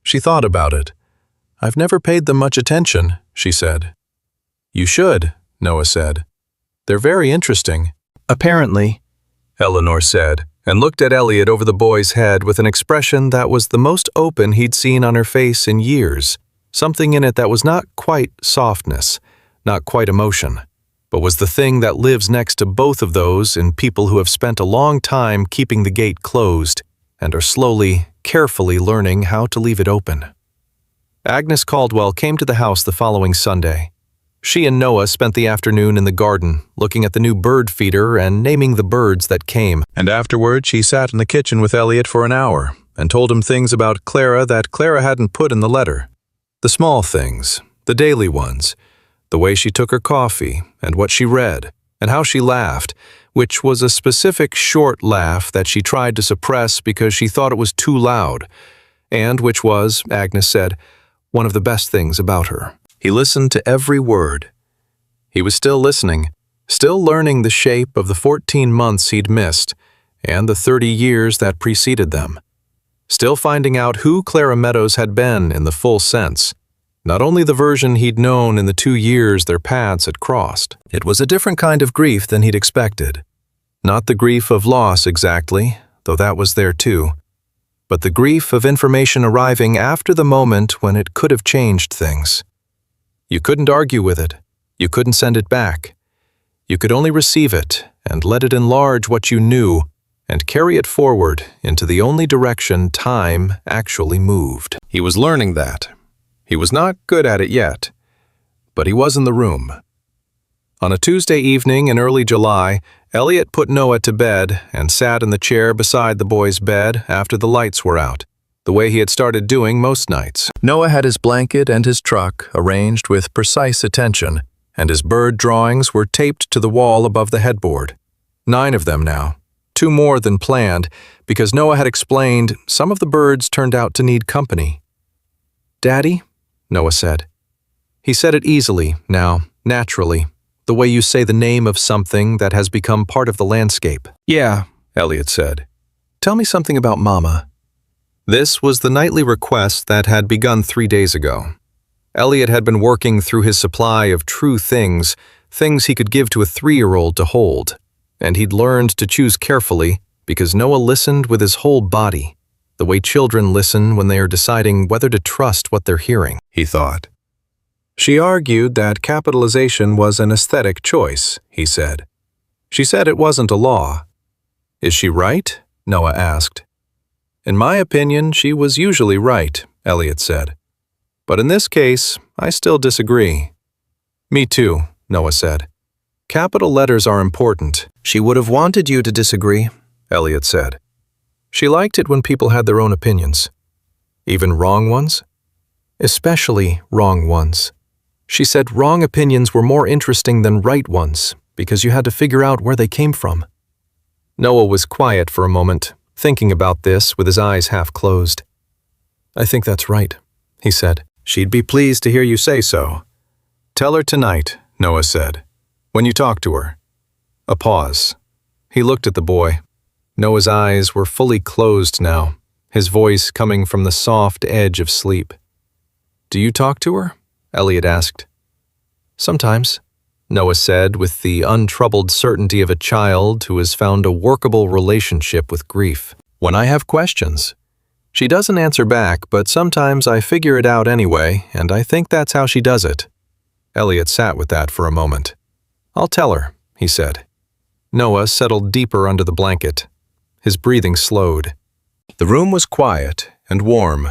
S1: She thought about it. "I've never paid them much attention," she said. "You should," Noah said. "They're very interesting." "Apparently," Eleanor said, and looked at Elliot over the boy's head with an expression that was the most open he'd seen on her face in years, something in it that was not quite softness, not quite emotion, but was the thing that lives next to both of those in people who have spent a long time keeping the gate closed and are slowly, carefully learning how to leave it open. Agnes Caldwell came to the house the following Sunday. She and Noah spent the afternoon in the garden, looking at the new bird feeder and naming the birds that came. And afterward, she sat in the kitchen with Elliot for an hour and told him things about Clara that Clara hadn't put in the letter. The small things, the daily ones, the way she took her coffee and what she read, and how she laughed, which was a specific short laugh that she tried to suppress because she thought it was too loud, and which was, Agnes said, one of the best things about her. He listened to every word. He was still listening, still learning the shape of the 14 months he'd missed and the 30 years that preceded them. Still finding out who Clara Meadows had been in the full sense, not only the version he'd known in the 2 years their paths had crossed. It was a different kind of grief than he'd expected. Not the grief of loss exactly, though that was there too, but the grief of information arriving after the moment when it could have changed things. You couldn't argue with it. You couldn't send it back. You could only receive it and let it enlarge what you knew and carry it forward into the only direction time actually moved. He was learning that. He was not good at it yet, but he was in the room. On a Tuesday evening in early July, Elliot put Noah to bed and sat in the chair beside the boy's bed after the lights were out, the way he had started doing most nights. Noah had his blanket and his truck arranged with precise attention, and his bird drawings were taped to the wall above the headboard. 9 of them now, 2 more than planned, because Noah had explained some of the birds turned out to need company. "Daddy," Noah said. He said it easily, now, naturally, the way you say the name of something that has become part of the landscape. "Yeah," Elliot said. "Tell me something about Mama." This was the nightly request that had begun 3 days ago. Elliot had been working through his supply of true things he could give to a 3-year-old to hold, and he'd learned to choose carefully because Noah listened with his whole body, the way children listen when they are deciding whether to trust what they're hearing, he thought. She argued that capitalization was an aesthetic choice, he said. She said it wasn't a law. Is she right? Noah asked. In my opinion, she was usually right, Elliot said. But in this case, I still disagree. Me too, Noah said. Capital letters are important. She would have wanted you to disagree, Elliot said. She liked it when people had their own opinions. Even wrong ones? Especially wrong ones. She said wrong opinions were more interesting than right ones because you had to figure out where they came from. Noah was quiet for a moment, thinking about this with his eyes half closed. I think that's right, he said. She'd be pleased to hear you say so. Tell her tonight, Noah said, when you talk to her. A pause. He looked at the boy. Noah's eyes were fully closed now, his voice coming from the soft edge of sleep. Do you talk to her? Elliot asked. Sometimes, Noah said with the untroubled certainty of a child who has found a workable relationship with grief. When I have questions. She doesn't answer back, but sometimes I figure it out anyway, and I think that's how she does it. Elliot sat with that for a moment. I'll tell her, he said. Noah settled deeper under the blanket. His breathing slowed. The room was quiet and warm,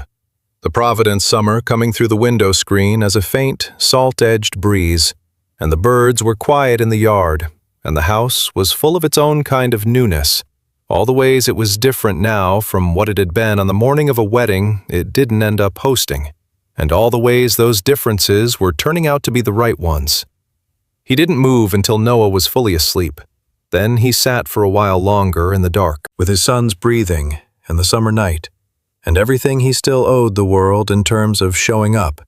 S1: the Providence summer coming through the window screen as a faint, salt-edged breeze, and the birds were quiet in the yard, and the house was full of its own kind of newness, all the ways it was different now from what it had been on the morning of a wedding it didn't end up hosting, and all the ways those differences were turning out to be the right ones. He didn't move until Noah was fully asleep. Then he sat for a while longer in the dark, with his son's breathing and the summer night, and everything he still owed the world in terms of showing up.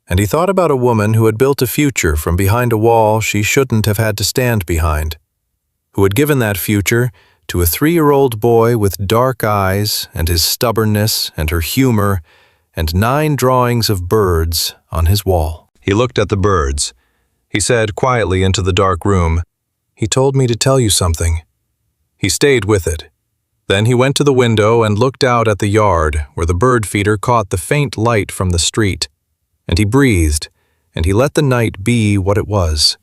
S1: And he thought about a woman who had built a future from behind a wall she shouldn't have had to stand behind, who had given that future to a 3-year-old boy with dark eyes and his stubbornness and her humor and 9 drawings of birds on his wall. He looked at the birds. He said quietly into the dark room, He told me to tell you something. He stayed with it. Then he went to the window and looked out at the yard where the bird feeder caught the faint light from the street. And he breathed, and he let the night be what it was.